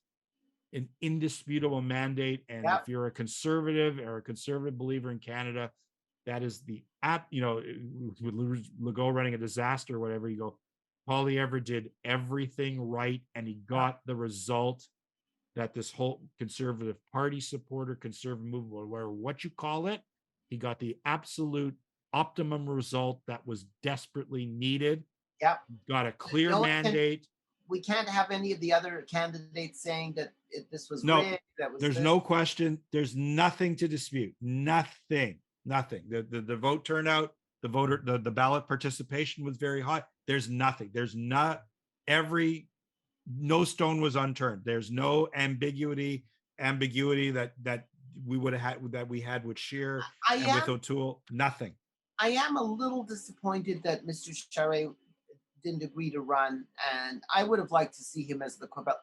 an indisputable mandate. And if you're a conservative or a conservative believer in Canada, that is the app, you know, with Legault running a disaster or whatever, you go, Poilievre did everything right, and he got the result that this whole Conservative Party supporter, conservative movement, whatever what you call it, he got the absolute optimum result that was desperately needed. Yeah. Got a clear mandate. We can't have any of the other candidates saying that this was no rigged. That was there's no question. There's nothing to dispute. Nothing. The vote turnout, the ballot participation was very high. There's nothing. There's not no stone was unturned. There's no ambiguity that we would have had, that we had with Scheer and with O'Toole. Nothing. I am a little disappointed that Mr. Charest didn't agree to run, and I would have liked to see him as the Quebec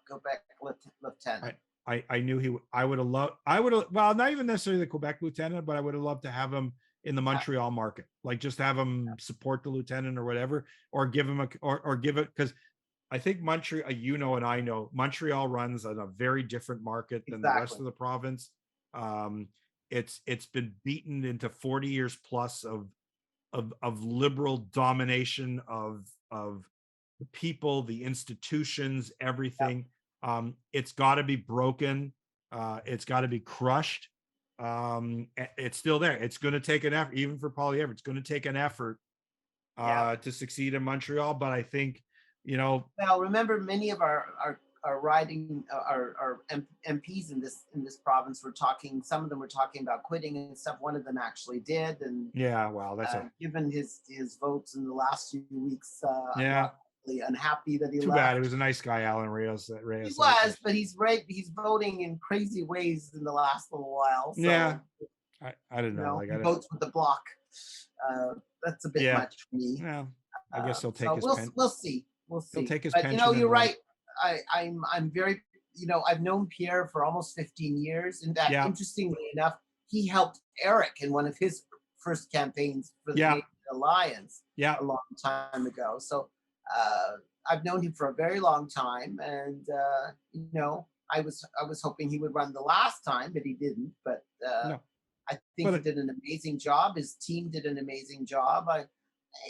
lieutenant. I knew he. I would have loved. Well, not even necessarily the Quebec lieutenant, but I would have loved to have him in the Montreal market. Like just have him support the lieutenant or whatever, or give him or give it, because I think Montreal, you know, and I know Montreal runs on a very different market than the rest of the province. It's been beaten into 40 years plus of liberal domination of the people, the institutions, everything. It's got to be broken. It's got to be crushed. It's still there. It's going to take an effort, even for Poilievre. It's going to take an effort to succeed in Montreal. But I think, you know, well, remember, many of our riding our MPs in this province were talking. Some of them were talking about quitting and stuff. One of them actually did, and well, that's given his votes in the last few weeks. I'm not really unhappy that he too left. bad. He was a nice guy, Alan Reyes. He was, but he's voting in crazy ways in the last little while. So, I don't know. He votes with the block. That's a bit much for me. Well, I guess he'll take his pen. We'll see. We'll see. He'll take his but pension. You're right. I'm very, I've known Pierre for almost 15 years. In fact, interestingly enough, he helped Eric in one of his first campaigns for the Canadian Alliance a long time ago. So I've known him for a very long time, and I was hoping he would run the last time, but he didn't. But I think he did an amazing job. His team did an amazing job. I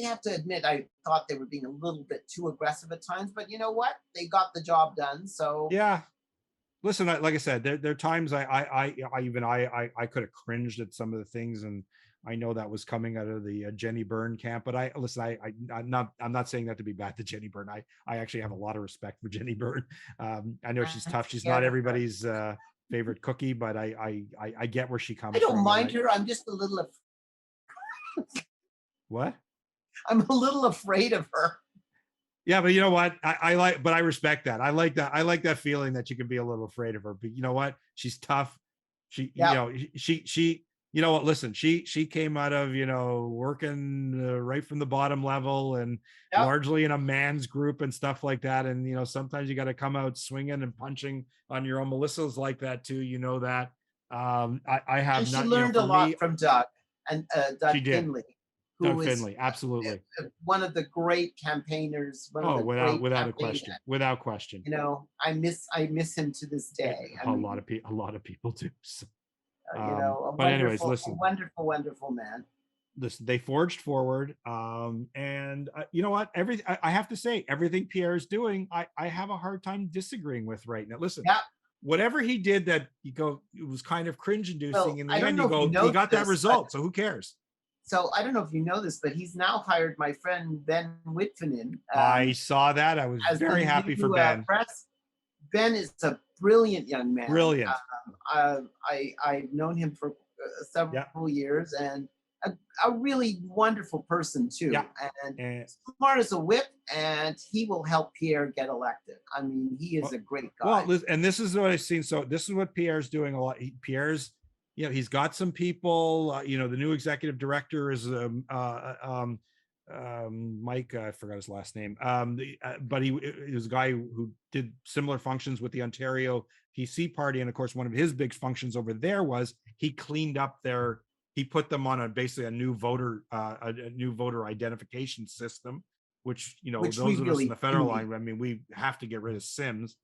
have to admit, I thought they were being a little bit too aggressive at times, but you know what? They got the job done. So listen, like I said, there are times I could have cringed at some of the things, and I know that was coming out of the Jenny Byrne camp. But I'm not saying that to be bad to Jenny Byrne. I actually have a lot of respect for Jenny Byrne. I know she's tough. She's not everybody's favorite cookie, but I get where she comes from. I don't mind her. I'm just a little. What? I'm a little afraid of her. Yeah, but you know what? I respect that. I like that feeling that you can be a little afraid of her. But you know what? She's tough. She you know what? Listen, she came out of, working right from the bottom level and largely in a man's group and stuff like that. And, sometimes you got to come out swinging and punching on your own. Melissa's like that too. You know that. I have and not. She learned a lot from Doug and Doug Finley. Doug Finley, absolutely. One of the great campaigns. Without question. I miss him to this day. A lot of people do. So. But anyways, listen, wonderful, wonderful man. Listen, they forged forward, and you know what? I have to say, everything Pierre is doing, I have a hard time disagreeing with right now. Listen, whatever he did that it was kind of cringe-inducing. In the end, he got that result. So who cares? So I don't know if you know this, but he's now hired my friend Ben Whitfinen. I saw that. I was very happy for Ben. Ben is a brilliant young man. Brilliant. I've known him for several years, and a really wonderful person too, Yeah. and And smart as a whip, and he will help Pierre get elected. I mean, he is well, a great well, guy. and this is what I've seen. So this is what Pierre's doing a lot. Pierre's, he's got some people. The new executive director is Mike. I forgot his last name. But he was a guy who did similar functions with the Ontario PC party, and of course, one of his big functions over there was he cleaned up their. He put them on basically a new voter identification system, which Which we those of us in really the do federal need. line. I mean, we have to get rid of Sims.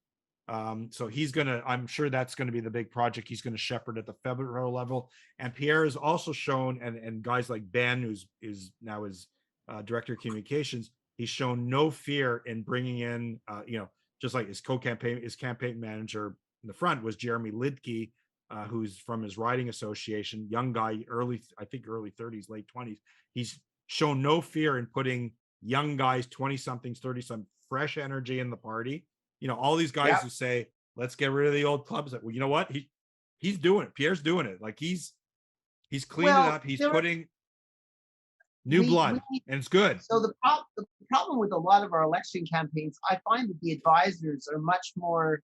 So I'm sure that's going to be the big project he's going to shepherd at the federal level. And Pierre has also shown, and guys like Ben, who's is now his director of communications, he's shown no fear in bringing in, just like his campaign manager in the front was Jeremy Lidke, who's from his riding association, young guy, early 30s, late 20s. He's shown no fear in putting young guys, 20 somethings, 30 some fresh energy in the party. All these guys Yep. who say, let's get rid of the old clubs. Well, you know what? He's doing it. Pierre's doing it. Like he's cleaned it Well, up. He's there putting new we blood, and it's good. so the problem with a lot of our election campaigns, I find that the advisors are much more,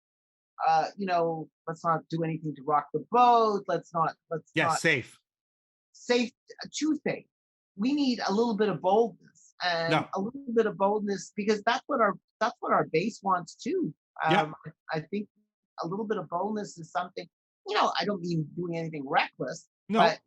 let's not do anything to rock the boat. Let's Yeah, not safe. safe, too safe. We need a little bit of boldness, and No. a little bit of boldness, because that's what our base wants too. Yeah. I think a little bit of boldness is something. I don't mean doing anything reckless, No. but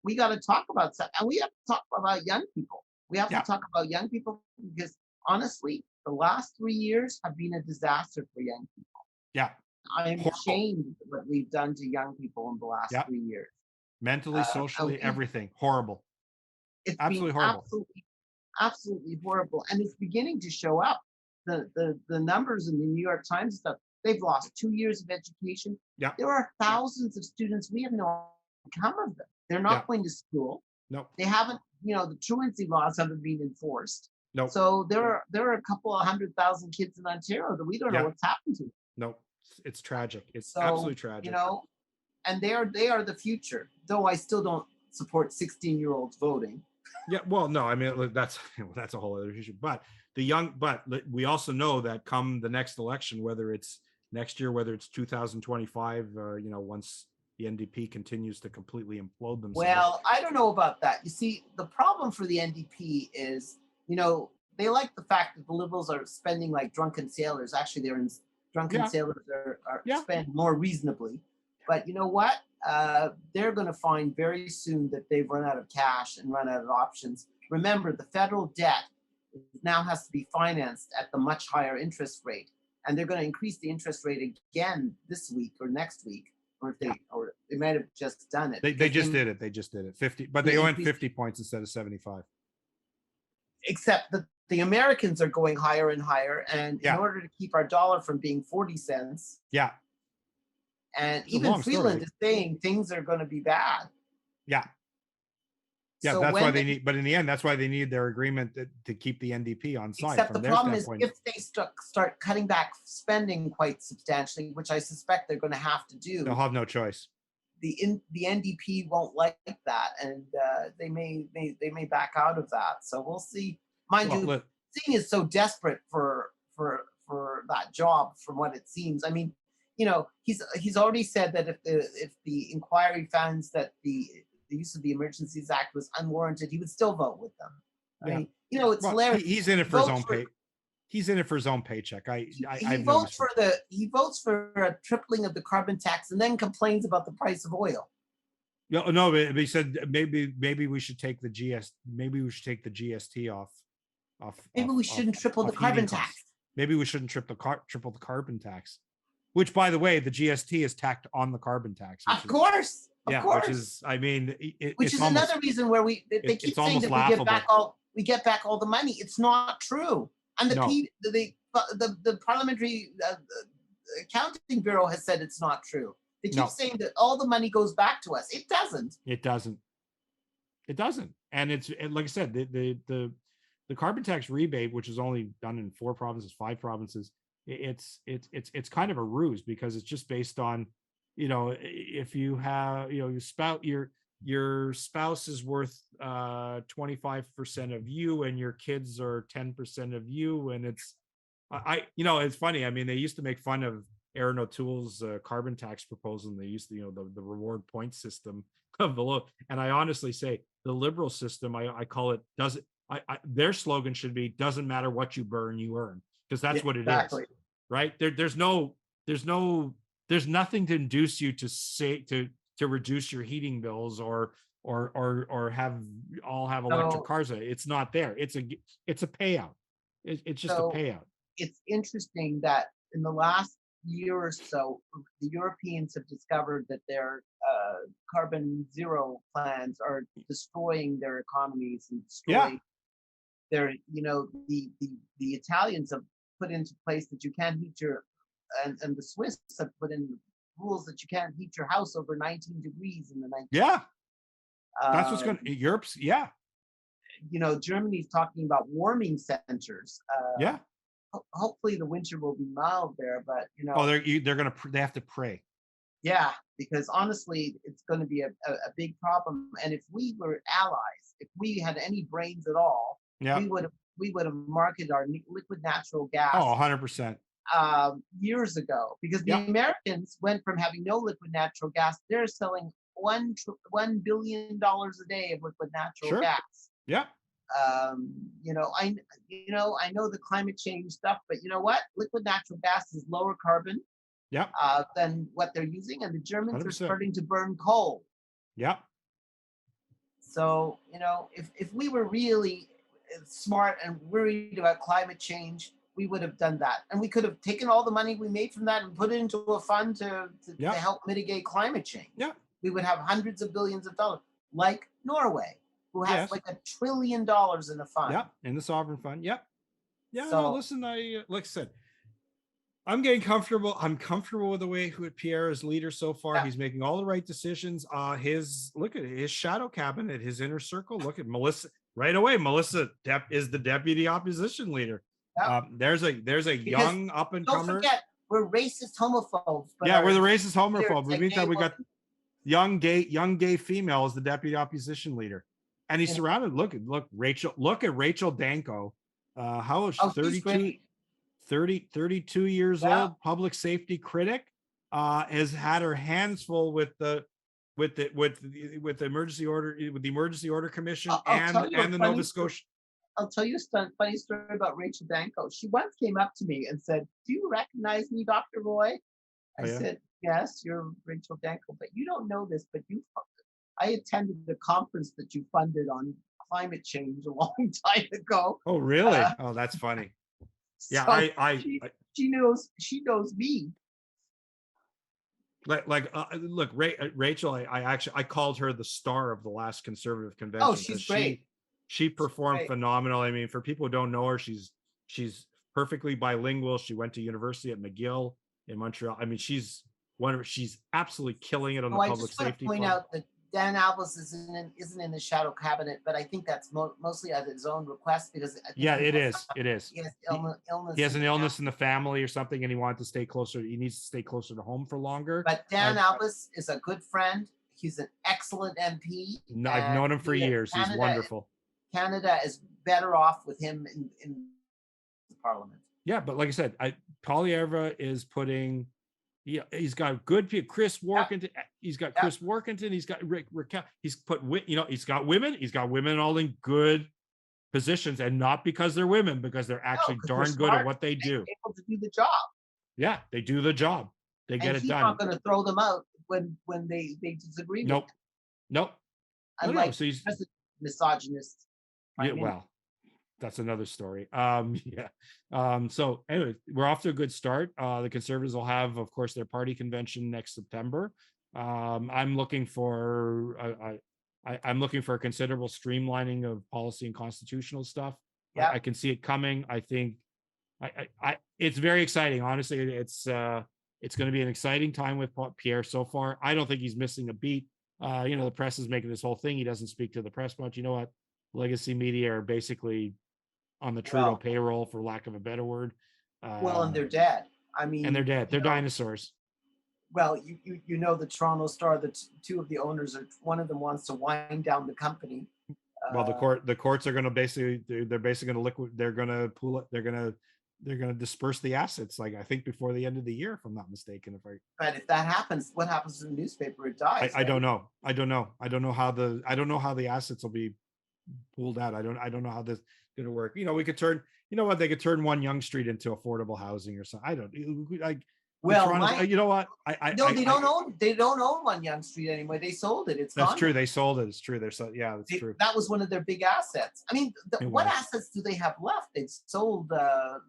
we got to talk about stuff, and we have to talk about young people. We have Yeah. to talk about young people, because honestly, the last 3 years have been a disaster for young people. Yeah. I am Horrible. ashamed of what we've done to young people in the last Yeah. 3 years. Mentally, socially, everything horrible. It's Absolutely been horrible. absolutely horrible, and it's beginning to show up. The numbers in the New York Times stuff. They've lost 2 years of education. Yeah. There are thousands of students. We have no outcome of them. They're not Yeah. going to school. No. They haven't. The truancy laws haven't been enforced. No. So there are a couple of 100,000 kids in Ontario that we don't know Yeah. what's happened to. No. It's tragic. It's So absolutely tragic. And they are the future. Though I still don't support 16-year-olds voting. Yeah, well, no, I mean that's a whole other issue. But we also know that come the next election, whether it's next year, whether it's 2025, once the NDP continues to completely implode themselves. Well, I don't know about that. You see, the problem for the NDP is, they like the fact that the Liberals are spending like drunken sailors. Actually, drunken Yeah. sailors are Yeah. spend more reasonably. But you know what? They're going to find very soon that they've run out of cash and run out of options. Remember, the federal debt now has to be financed at the much higher interest rate, and they're going to increase the interest rate again this week or next week, or they might have just done it. They just did it. They just did it 50, but they went 50 points instead of 75. Except that the Americans are going higher and higher, and in order to keep our dollar from being 40 cents. Yeah. And even Freeland is saying things are going to be bad. Yeah. Yeah, so that's why they need, but in the end, that's why they need their agreement to keep the NDP on side. Except the problem is, if they start cutting back spending quite substantially, which I suspect they're going to have to do, they'll have no choice. The NDP won't like that, and they may back out of that. So we'll see. Mind you, Singh is so desperate for that job, from what it seems. I mean, he's already said that if the inquiry finds that the use of the Emergencies Act was unwarranted, he would still vote with them. I mean, it's hilarious. He's in it for his own pay. He's in it for his own paycheck. He votes for a tripling of the carbon tax and then complains about the price of oil. No, he said maybe we should take the GST off. Maybe we shouldn't triple the carbon tax. Maybe we shouldn't triple the carbon tax. Which, by the way, the GST is tacked on the carbon tax. Of course. Which is, I mean, which is almost, another reason where they keep saying that we get back all the money. It's not true. And the Parliamentary Accounting Bureau has said it's not true. They keep saying that all the money goes back to us. It doesn't. It doesn't. And it's like I said, the carbon tax rebate, which is only done in 5 provinces, it's kind of a ruse, because it's just based on, if you have, you spout your spouse is worth 25% of you, and your kids are 10% of you, and it's it's funny. I mean, they used to make fun of Aaron O'Toole's carbon tax proposal, and they used to, the reward point system of the low. And I honestly say the liberal system, I call it, their slogan should be, doesn't matter what you burn, you earn, because that's what it is, right? There's nothing to induce you to say to reduce your heating bills or have electric cars. It's not there. It's a payout. It's just a payout. It's interesting that in the last year or so, the Europeans have discovered that their carbon zero plans are destroying their economies and destroying their, the Italians have put into place that you can't heat and the Swiss have put in rules that you can't heat your house over 19 degrees in the night. Yeah. That's what's going to, Europe's, Germany's talking about warming centers. Hopefully the winter will be mild there, but they have to pray. Yeah, because honestly, it's going to be a big problem. And if we were allies, if we had any brains at all, we would have marketed our liquid natural gas. Oh, 100%. Years ago, because the Americans went from having no liquid natural gas, they're selling $1 billion a day of liquid natural gas. Yeah. I know the climate change stuff, but you know what? Liquid natural gas is lower carbon than what they're using, and the Germans 100%. Are starting to burn coal. Yeah. So, if we were really smart and worried about climate change, we would have done that. And we could have taken all the money we made from that and put it into a fund to help mitigate climate change. Yeah. We would have hundreds of billions of dollars, like Norway, who has like $1 trillion in a fund. Yeah, in the sovereign fund. Yep. Yeah, so, no, listen, like I said, I'm getting comfortable. I'm comfortable with the way Pierre is leader so far. He's making all the right decisions. Look at his shadow cabinet, his inner circle. Look at Melissa right away. Melissa is the deputy opposition leader. There's a young up and comer. Don't forget, we're racist homophobes. But we're the racist homophobes. We mean that we got young gay female as the deputy opposition leader, and he's surrounded. Look at Rachel Danko. How old is she? 32 years old, public safety critic, has had her hands full with the emergency order commission and the Nova Scotia. I'll tell you a funny story about Rachel Danko. She once came up to me and said, "Do you recognize me, Dr. Roy?" I said, "Yes, you're Rachel Danko, but you don't know this, but I attended the conference that you funded on climate change a long time ago." Oh, really? Oh, that's funny. Yeah, so she knows me. Look, Rachel, I called her the star of the last Conservative convention. Oh, she's great. She performed phenomenal. I mean, for people who don't know her, she's perfectly bilingual. She went to university at McGill in Montreal. I mean, she's absolutely killing it on the public safety. I just want to point out that Dan Albus isn't in the shadow cabinet, but I think that's mostly at his own request, because it is. He has illness. He has an illness in the family or something, and he wanted to stay closer. He needs to stay closer to home for longer. But Dan Albus is a good friend. He's an excellent MP. I've known him for years. He's wonderful. Canada is better off with him in the parliament. Yeah, but like I said, Poilievre is putting. Yeah, he's got good people. Chris Workington. He's got Chris Workington. He's got Rick. He's put. He's got women. He's got women all in good positions, and not because they're women, because they're actually darn good at what they do. Able to do the job. Yeah, they do the job. They get it done. He's not going to throw them out when they disagree. Nope. Unlike so he's misogynist. Yeah, well, that's another story. So anyway, we're off to a good start. The Conservatives will have, of course, their party convention next September. I'm looking for a considerable streamlining of policy and constitutional stuff. I can see it coming. I think it's very exciting. Honestly, it's going to be an exciting time with Pierre so far. I don't think he's missing a beat. The press is making this whole thing. He doesn't speak to the press much. You know what? Legacy media are basically on the Trudeau payroll, for lack of a better word. And they're dead. I mean, and they're dead. They're dinosaurs. Well, you know the Toronto Star. Two of the owners are one of them wants to wind down the company. Well, Uh, the courts are going to basically they're basically going to liquid. They're going to pool it. They're going to disperse the assets. Like I think before the end of the year, if I'm not mistaken. but if that happens, what happens to the newspaper? It dies, I don't right? know. I don't know how the assets will be pulled out. I don't know how this is going to work. We could turn. You know what? They could turn one Young Street into affordable housing or something. I don't like the Well, Toronto's. You know what? no, they don't own One Young Street anymore. They sold it. It's That's gone now. true. They sold it. It's true. They're so yeah. That's true. That was one of their big assets. I mean, It what was. assets do they have left? They've sold the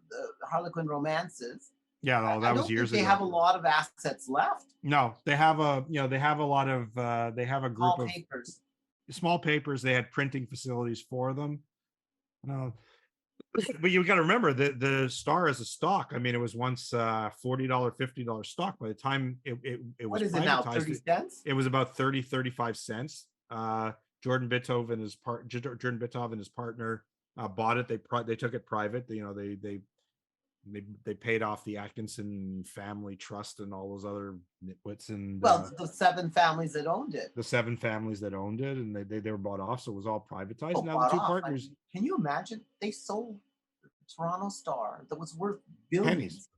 Harlequin Romances. Yeah. No, I that was don't years think they ago. have a lot of assets left. No, they have they have a lot of they have a group All of papers. small papers. They had printing facilities for them. But you got to remember the Star as a stock. I mean, it was once $40, $50 stock. By the time it was What is it now? privatized, 30 cents? it was about 30, 35 cents. Jordan Bitov and his partner bought it. They took it private. They paid off the Atkinson family trust and all those other nitwits and Well, the 7 families that owned it. the 7 families that owned it, and they were bought off, so it was all privatized. Oh, Now the two bought off. partners. Can you imagine? They sold the Toronto Star that was worth Pennies. billions.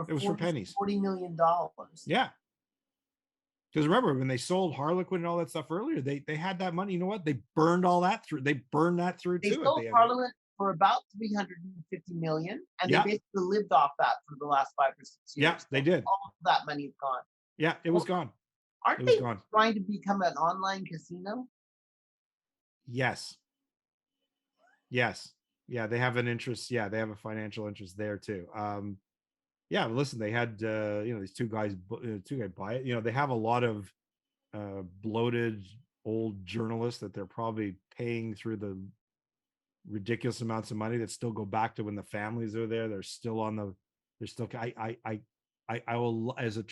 It was for pennies. $40 million. Yeah. Because remember when they sold Harlequin and all that stuff earlier, they had that money. You know what? They burned all that through. They burned that through They too. sold Parliament for about 350 million, and Yeah. they basically lived off that for the last 5 or 6 years. Yeah, they did. All of that money is gone. Yeah, it was gone. Aren't It was they gone. trying to become an online casino? Yes. Yes. Yeah, they have an interest. Yeah, they have a financial interest there too. Yeah, but listen, they had these two guys buy it. They have a lot of bloated old journalists that they're probably paying through the ridiculous amounts of money that still go back to when the families are there. They're still I will, as a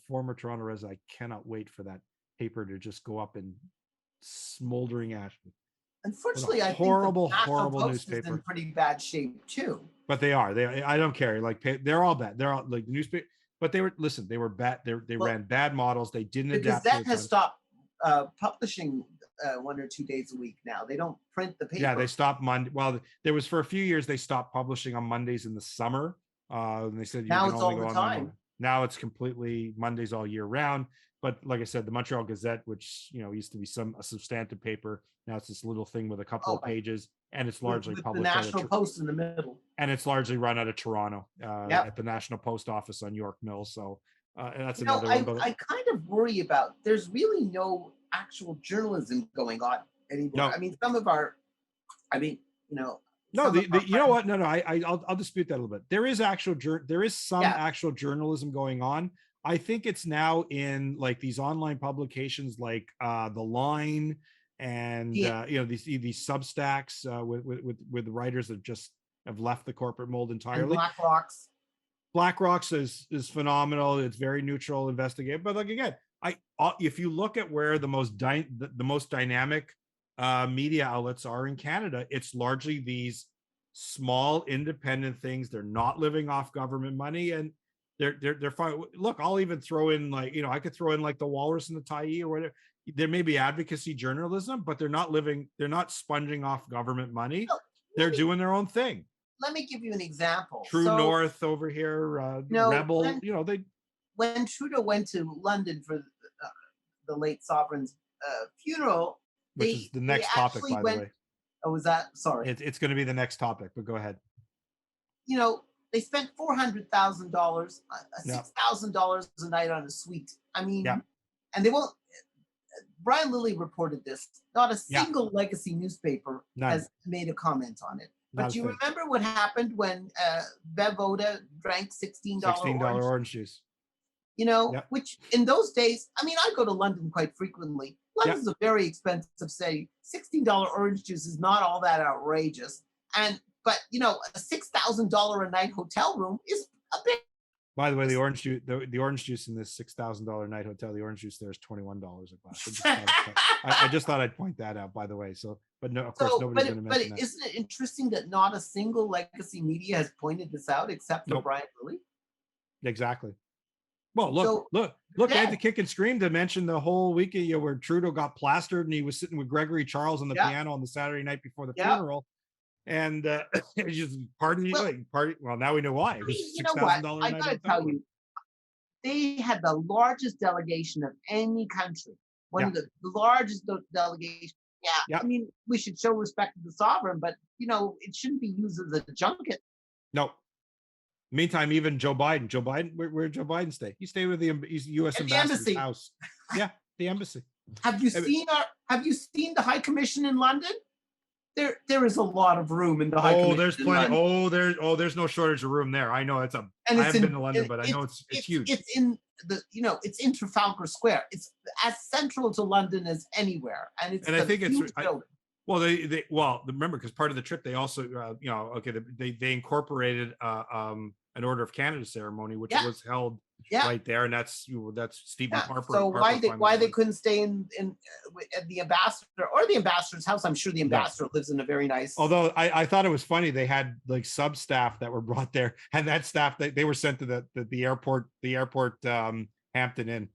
former Toronto resident, I cannot wait for that paper to just go up in smoldering ash. Unfortunately, I think horrible, the National horrible Post is newspaper. in pretty bad shape too. But they are. I don't care. Like they're all bad. They're all like newspaper. But they were bad. They ran bad models. They didn't The adapt. Gazette has stopped publishing 1 or 2 days a week now. They don't print the paper. Yeah, they stopped Monday. Well, there was for a few years they stopped publishing on Mondays in the summer. And they said Now you can it's only all go the on time. Monday. Now it's completely Mondays all year round. But like I said, the Montreal Gazette, which used to be a substantive paper, now it's this little thing with a couple of pages, and it's largely with published the National Post in the middle. And it's largely run out of Toronto Yep. at the National Post Office on York Mill. So that's You know, another one. I kind of worry about there's really no actual journalism going on anymore. No. I mean, some of our, I mean, No, you know what? No, I'll dispute that a little bit. There is some actual journalism going on. I think it's now in like these online publications like The Line and these Substacks with writers that just have left the corporate mold entirely. And BlackRock's is phenomenal. It's very neutral, investigative. But like again, if you look at where the most dynamic media outlets are in Canada, it's largely these small independent things. They're not living off government money, and they're fine. Look, I'll even throw in I could throw in like the Walrus and the Tyee or whatever. There may be advocacy journalism, but they're not sponging off government money. They're doing their own thing. Let me give you an example. True North over here, Rebel. When Trudeau went to London for the late sovereign's funeral, which is the next topic, by the way. Oh, was that? Sorry. It's going to be the next topic, but go ahead. They spent $400,000, $6,000 a night on a suite. I mean, and they won't. Brian Lilly reported this. Not a single legacy newspaper has made a comment on it. But do you remember what happened when Bev Oda drank $16 orange juice? Which in those days, I mean, I go to London quite frequently. London's a very expensive city. $16 orange juice is not all that outrageous. But a $6,000 a night hotel room is a bit. By the way, the orange juice in this $6,000 night hotel, the orange juice there is $21 a glass. I just thought I'd point that out, by the way. So, but no, of course, nobody's going to mention that. But isn't it interesting that not a single legacy media has pointed this out except for Brian Lilly? Exactly. Well, So look, they had to dead. kick and scream to mention the whole weekend, where Trudeau got plastered and he was sitting with Gregory Charles on the Yeah, piano on the Saturday night before the yeah. funeral. And it was just party, Well, like party. Well, now we know why. It was you six know what? thousand dollars a I night gotta hotel tell room. you, they had the largest delegation of any country. One Yeah, of the largest delegations. Yeah, yeah. I mean, we should show respect to the sovereign, but it shouldn't be used as a junket. No. Meantime, even Joe Biden, where Joe Biden stay? He stayed with the U.S. At the ambassador's embassy. house. Yeah, the embassy. Have you I mean, seen the High Commission in London? There is a lot of room in the High oh, Commission there's in plenty. London. there's no shortage of room there. I know And I it's haven't been in to London, but I know it's huge. it's in it's in Trafalgar Square. It's as central to London as anywhere, and it's And I a think huge building. well, they remember, because part of the trip they also okay, they incorporated an Order of Canada ceremony, which Yeah, was held yeah, right there, and that's Stephen yeah. Harper. So why they finally went. couldn't stay at the ambassador or the ambassador's house? I'm sure the No. ambassador lives in a very nice. Although I thought it was funny, they had like sub staff that were brought there, and that staff they were sent to the airport Hampton Inn.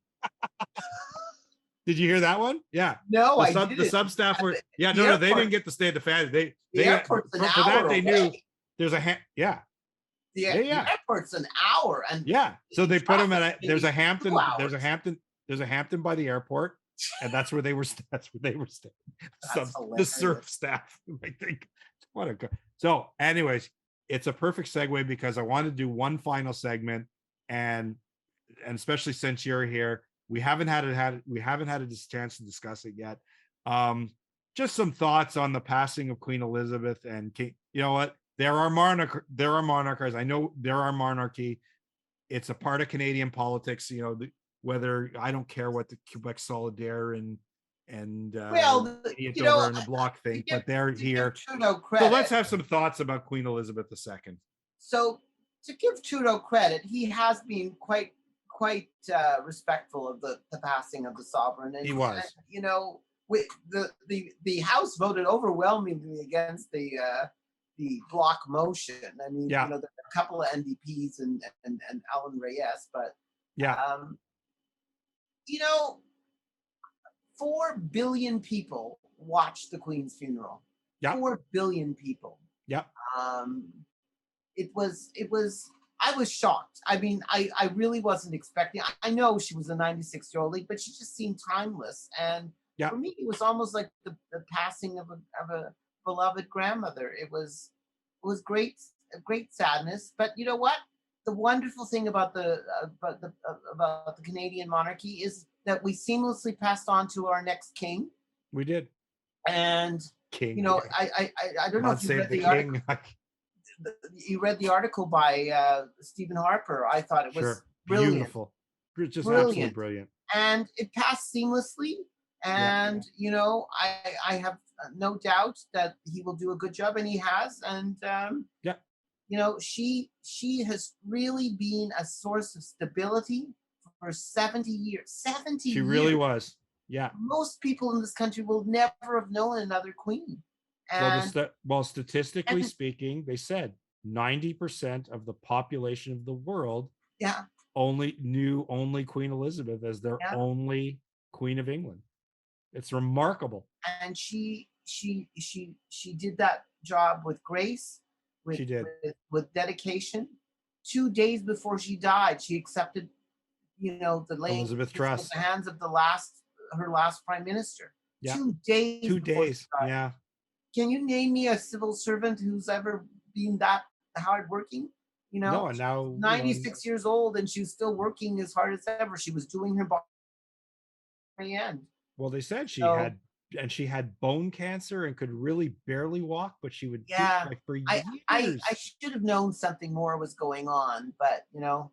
Did you hear that one? Yeah. No, I The didn't. sub staff were The no, they airport, didn't get to stay at the fan. the They airport's an for that hour they away. knew there's yeah. The Yeah. airport's an hour, and Yeah. So they put them traffic there's a maybe 2 Hampton, hours. there's a Hampton by the airport, and that's where they were staying. That's The hilarious. surf staff, I think. So anyways, it's a perfect segue because I want to do one final segment, and especially since you're here, we haven't had a chance to discuss it yet. Just some thoughts on the passing of Queen Elizabeth and King. You know what? There are monarchs. I know there are monarchy. It's a part of Canadian politics. Whether I don't care what the Quebec Solidaire and Well, Idiot Over and the Bloc think, but they're here. Trudeau So credit. let's have some thoughts about Queen Elizabeth II. So to give Trudeau credit, he has been quite respectful of the passing of the sovereign. And He was. With the House voted overwhelmingly against the block motion. I mean, Yeah. there are a couple of NDPs and Alan Reyes, but Yeah. 4 billion people watched the Queen's funeral. Yeah. 4 billion people. Yeah. It was. I was shocked. I mean, I really wasn't expecting. I know she was a 96-year-old lady, but she just seemed timeless. And Yeah. for me, it was almost like the passing of a beloved grandmother. It was great, a great sadness. But you know what? The wonderful thing about the Canadian monarchy is that we seamlessly passed on to our next king. We did. And King. I don't know God if you save read the the article. king. You read the article by Stephen Harper. I thought it was Sure. brilliant. Beautiful. Just absolutely brilliant. And it passed seamlessly. And I have no doubt that he will do a good job, and he has. And she has really been a source of stability for 70 years. 70 She years. really was. Yeah. Most people in this country will never have known another queen. And Statistically speaking, they said 90% of the population of the world knew only Queen Elizabeth as their only Queen of England. It's remarkable. And she did that job with grace, with dedication. 2 days before she died, she accepted, the laying Elizabeth Truss, the hands of her last prime minister. Yeah. 2 days. 2 days. Yeah. Can you name me a civil servant who's ever been that hardworking? No, and now 96 years old, and she's still working as hard as ever. She was doing her very end. Well, they said she had bone cancer and could really barely walk, but she would for years. I should have known something more was going on, but you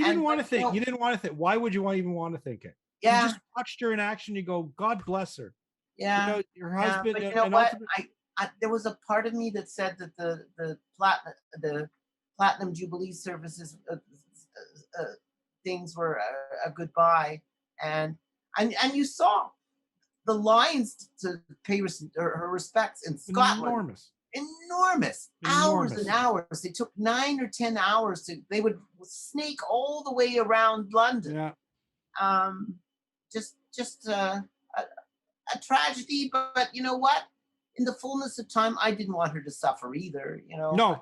didn't want to think. You didn't want to think. Why would you even want to think it? Yeah. You just watched her in action. You go, God bless her. Yeah. Your husband. But you know what? There was a part of me that said that the platinum jubilee services things were a goodbye, and you saw the lines to pay her respects in Scotland. enormous, hours and hours. They took 9 or 10 hours they would snake all the way around London. Yeah. Just a tragedy, but you know what? In the fullness of time, I didn't want her to suffer either, No,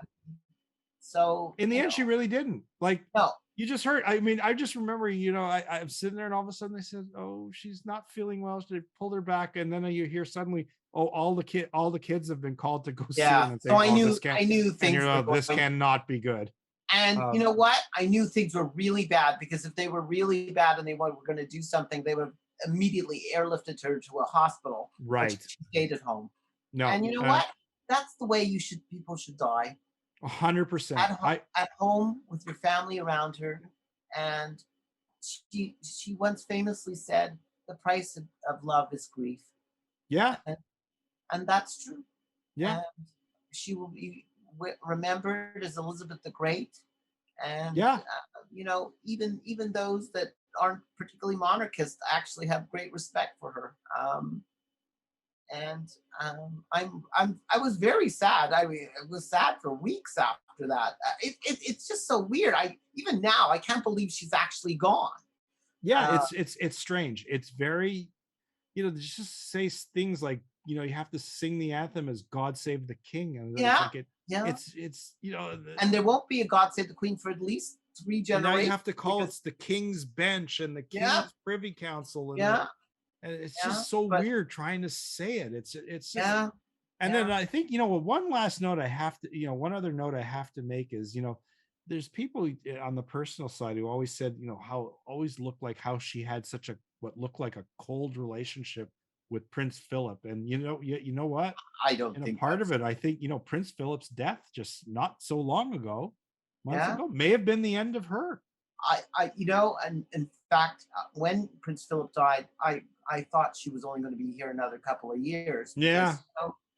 So in the end, she really didn't. Like, no, you just heard. I mean, I just remember, I'm sitting there, and all of a sudden they said, "Oh, she's not feeling well." They pulled her back, and then you hear suddenly, "Oh, all the kids have been called to go see her." yeah. And So think, "Oh, this can't." I knew And things were this going. cannot be good. And you know what? I knew things were really bad, because if they were really bad and they were going to do something, they would have immediately airlifted her to a hospital. But Right. she stayed at home. No. And you know what? That's the way people should die. 100%. At home with your family around her. And she once famously said, "The price of love is grief." Yeah. And that's true. Yeah. And she will be remembered as Elizabeth the Great. And Yeah. even those that aren't particularly monarchist actually have great respect for her. And I was very sad. I mean, I was sad for weeks after that. It's just so weird. Even now I can't believe she's actually gone. Yeah, it's strange. It's very, just say things like, you have to sing the anthem as "God Save the King," and Yeah, it's and there won't be a "God Save the Queen" for at least 3 generations. Now you have to call it the King's Bench and the King's Privy Council, and it's just so weird trying to say it. It's just, and then I think, one last note I have to, one other note I have to make is, there's people on the personal side who always said, how always looked like how she had such what looked like a cold relationship with Prince Philip. And you know what? I don't think part of it, I think, Prince Philip's death just not so long ago, months ago, may have been the end of her. And in fact, when Prince Philip died, I thought she was only going to be here another couple of years. Yeah.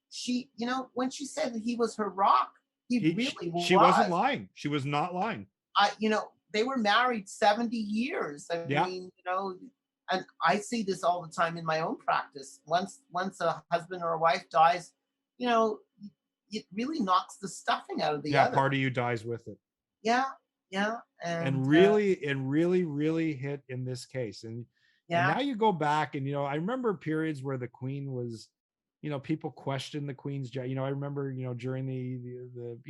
She, when she said that he was her rock, he really was. She wasn't lying. She was not lying. They were married 70 years. I mean, and I see this all the time in my own practice. Once a husband or a wife dies, it really knocks the stuffing out of the other. Part of you dies with it. Yeah. And really hit in this case. And now you go back, and I remember periods where the Queen was, people questioned the Queen's job. I remember, during the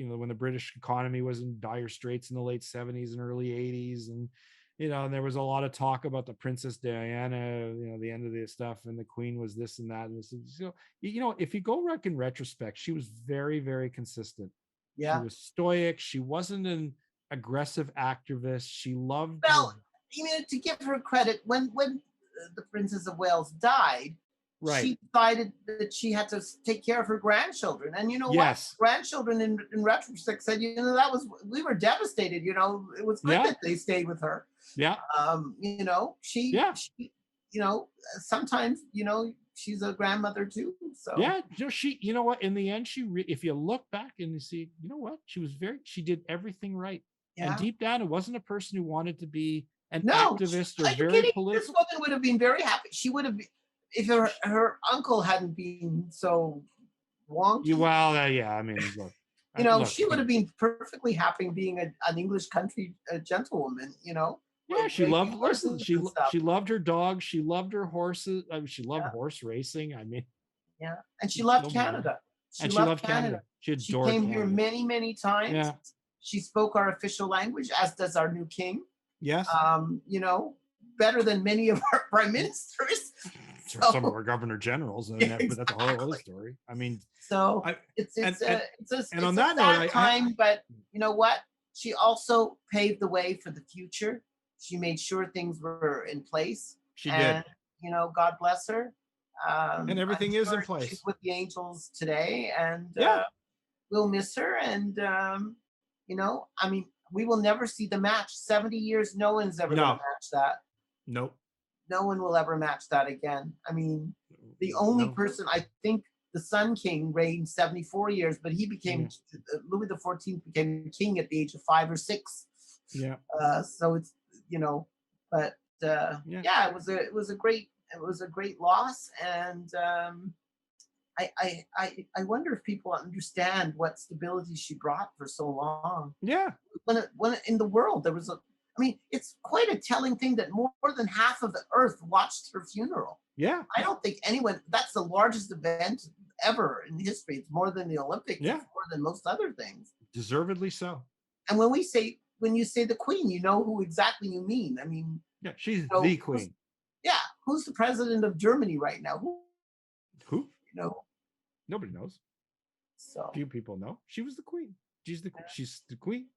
when the British economy was in dire straits in the late 70s and early 80s, and and there was a lot of talk about the Princess Diana, the end of the stuff, and the Queen was this and that, and this. So, if you go back in retrospect, she was very, very consistent. Yeah. She was stoic. She wasn't an aggressive activist. She loved. Well, to give her credit, when the Princess of Wales died, she decided that she had to take care of her grandchildren. And what? Grandchildren in retrospect said, we were devastated. It was good that they stayed with her. Yeah. She sometimes, she's a grandmother too. So she, what, in the end, if you look back and you see, what, she did everything right. And deep down, it wasn't a person who wanted to be an activist or very political. This woman would have been very happy. She would have been, if her uncle hadn't been so wonky. I mean, look, she would have been perfectly happy being an English country gentlewoman. Yeah, she loved horses. She loved her dogs. She loved her horses. I mean, she loved horse racing. I mean, and she loved Canada. She loved Canada. She adored came Canada. here many, many times. Yeah. She spoke our official language, as does our new king. Yes. Better than many of our prime ministers. Some of our governor generals, but that's a whole other story. I mean, it's a sad time, but you know what? She also paved the way for the future. She made sure things were in place. She did. God bless her. And everything is in place. She's with the angels today, and we'll miss her. And I mean, we will never see the match. 70 years, no one's ever going to match that. Nope. No one will ever match that again. I mean, the only person, I think the Sun King reigned 74 years, but he became, Louis XIV became king at the age of 5 or 6. Yeah. So it's, but it was a great loss. And I wonder if people understand what stability she brought for so long. Yeah, When in the world there was a, I mean, it's quite a telling thing that more than half of the earth watched her funeral. yeah, I don't think anyone, that's the largest event ever in history. It's more than the Olympics, yeah. it's more than most other things. Deservedly so. And when you say the Queen, you know who exactly you mean. I mean, Yeah, she's you know, the queen. yeah, who's the president of Germany right now? Who, Who? you know, Nobody knows. so Few people know. She was the queen. She's the queen.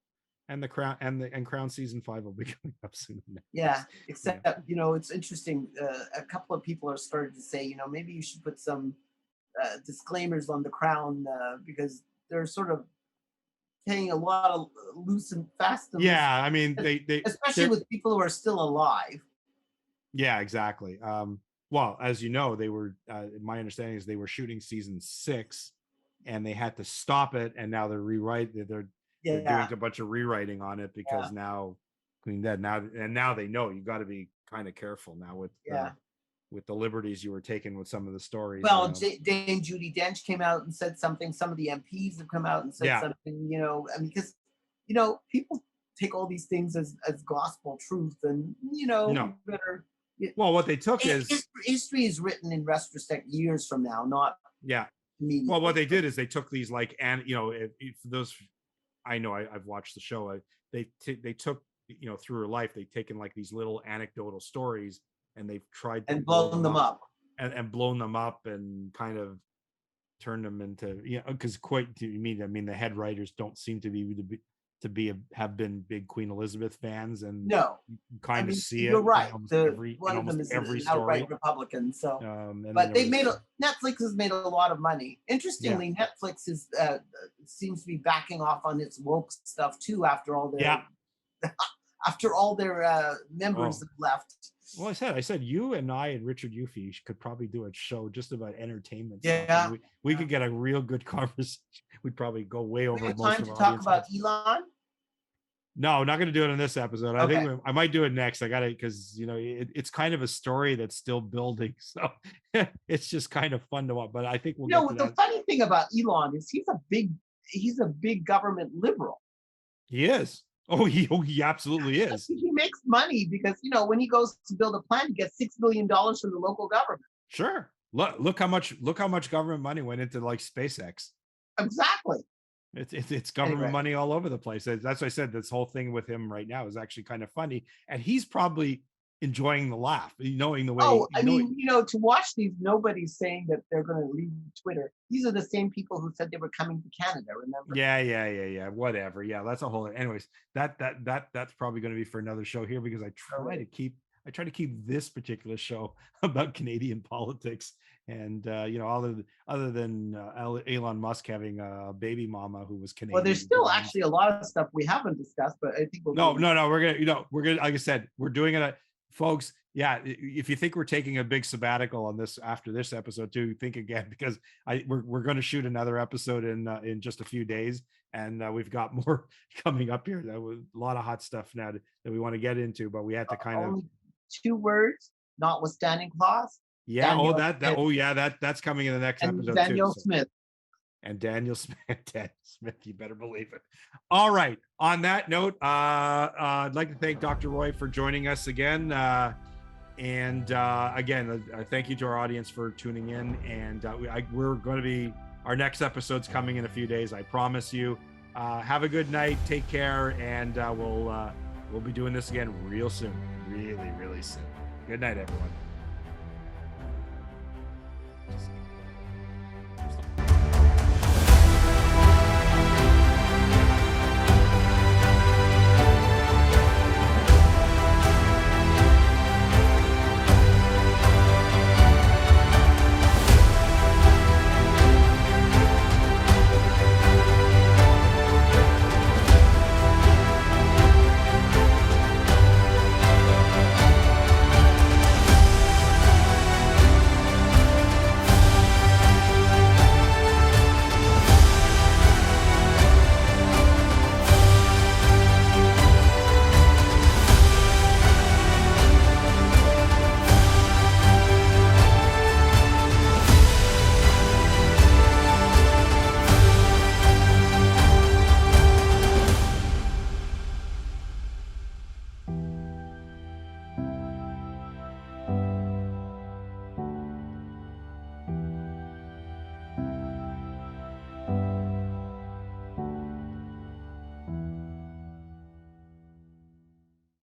And the crown and crown season 5 will be coming up soon. yeah, except you know, it's interesting. A couple of people are starting to say, you know, maybe you should put some disclaimers on the crown because they're sort of paying a lot of loose and fast and loose, Yeah, I mean especially they're with people who are still alive. yeah, exactly. Well, as you know, they were my understanding is they were shooting season 6 and they had to stop it, and now they're doing Yeah, a bunch of rewriting on it yeah, because now Queen Dead now they know you got to be kind of careful now yeah. with the liberties you were taking with some of the stories. Well, Dame Judy Dench came out and said something. Some of the MPs have come out and said Yeah, something. You know, I mean, because you know, people take all these things as gospel truth, and you know, no. you better. Well, what they took is History is written in retrospect years from now, not yeah. Well, what immediately. they did is they took these like, and if those I know I've watched the show. They took through her life. They've taken like these little anecdotal stories and they've tried to And blow blown them them up up. and blown them up and kind of turned them into because I mean the head writers don't seem to have been big Queen Elizabeth fans, and No, you I kind of mean see you're it right. in One of them almost is every an story. outright Republican. So, And then but there they've was made Netflix has made a lot of money. yeah Interestingly, Netflix is seems to be backing off on its woke stuff too yeah after all their members oh have left. well, I said you and I and Richard Yuffie could probably do a show just about entertainment stuff, and Yeah, we could get a real good conversation. We'd probably go way we over have most time of to our talk audience. about Elon. No, not going to do it in this episode. I Okay. think I might do it next. I got to because it's kind of a story that's still building, so it's just kind of fun to watch. But I think we'll You get know, to the that. funny thing about Elon is he's a big government liberal. He is. He absolutely is. He makes money because you know when he goes to build a plant, he gets $6 billion from the local government. Sure. Look how much government money went into like SpaceX. Exactly. It's government Anyway. money all over the place. That's why I said this whole thing with him right now is actually kind of funny, and he's probably enjoying the laugh, knowing the way. Oh, I mean, you know, to watch these, nobody's saying that they're going to leave Twitter. These are the same people who said they were coming to Canada. Remember? Yeah. Whatever. Yeah, that's a whole. Anyways, that's probably going to be for another show here because I try to keep this particular show about Canadian politics, and other than Elon Musk having a baby mama who was Canadian. Well, there's still actually a lot of stuff we haven't discussed, but I think no. We're gonna like I said, we're doing it, folks. Yeah, if you think we're taking a big sabbatical on this after this episode too, think again because we're going to shoot another episode in just a few days, and we've got more coming up here. That was a lot of hot stuff now that we want to get into, but we had to kind of 2 words, notwithstanding clause. yeah. That's coming in the next and episode Daniel too. Smith. And Daniel Smith, you better believe it. All right. On that note, I'd like to thank Dr. Roy for joining us again. And again, thank you to our audience for tuning in. And we're going to be, our next episode's coming in a few days. I promise you. Have a good night. Take care. And we'll be doing this again real soon. Really, really soon. Good night, everyone.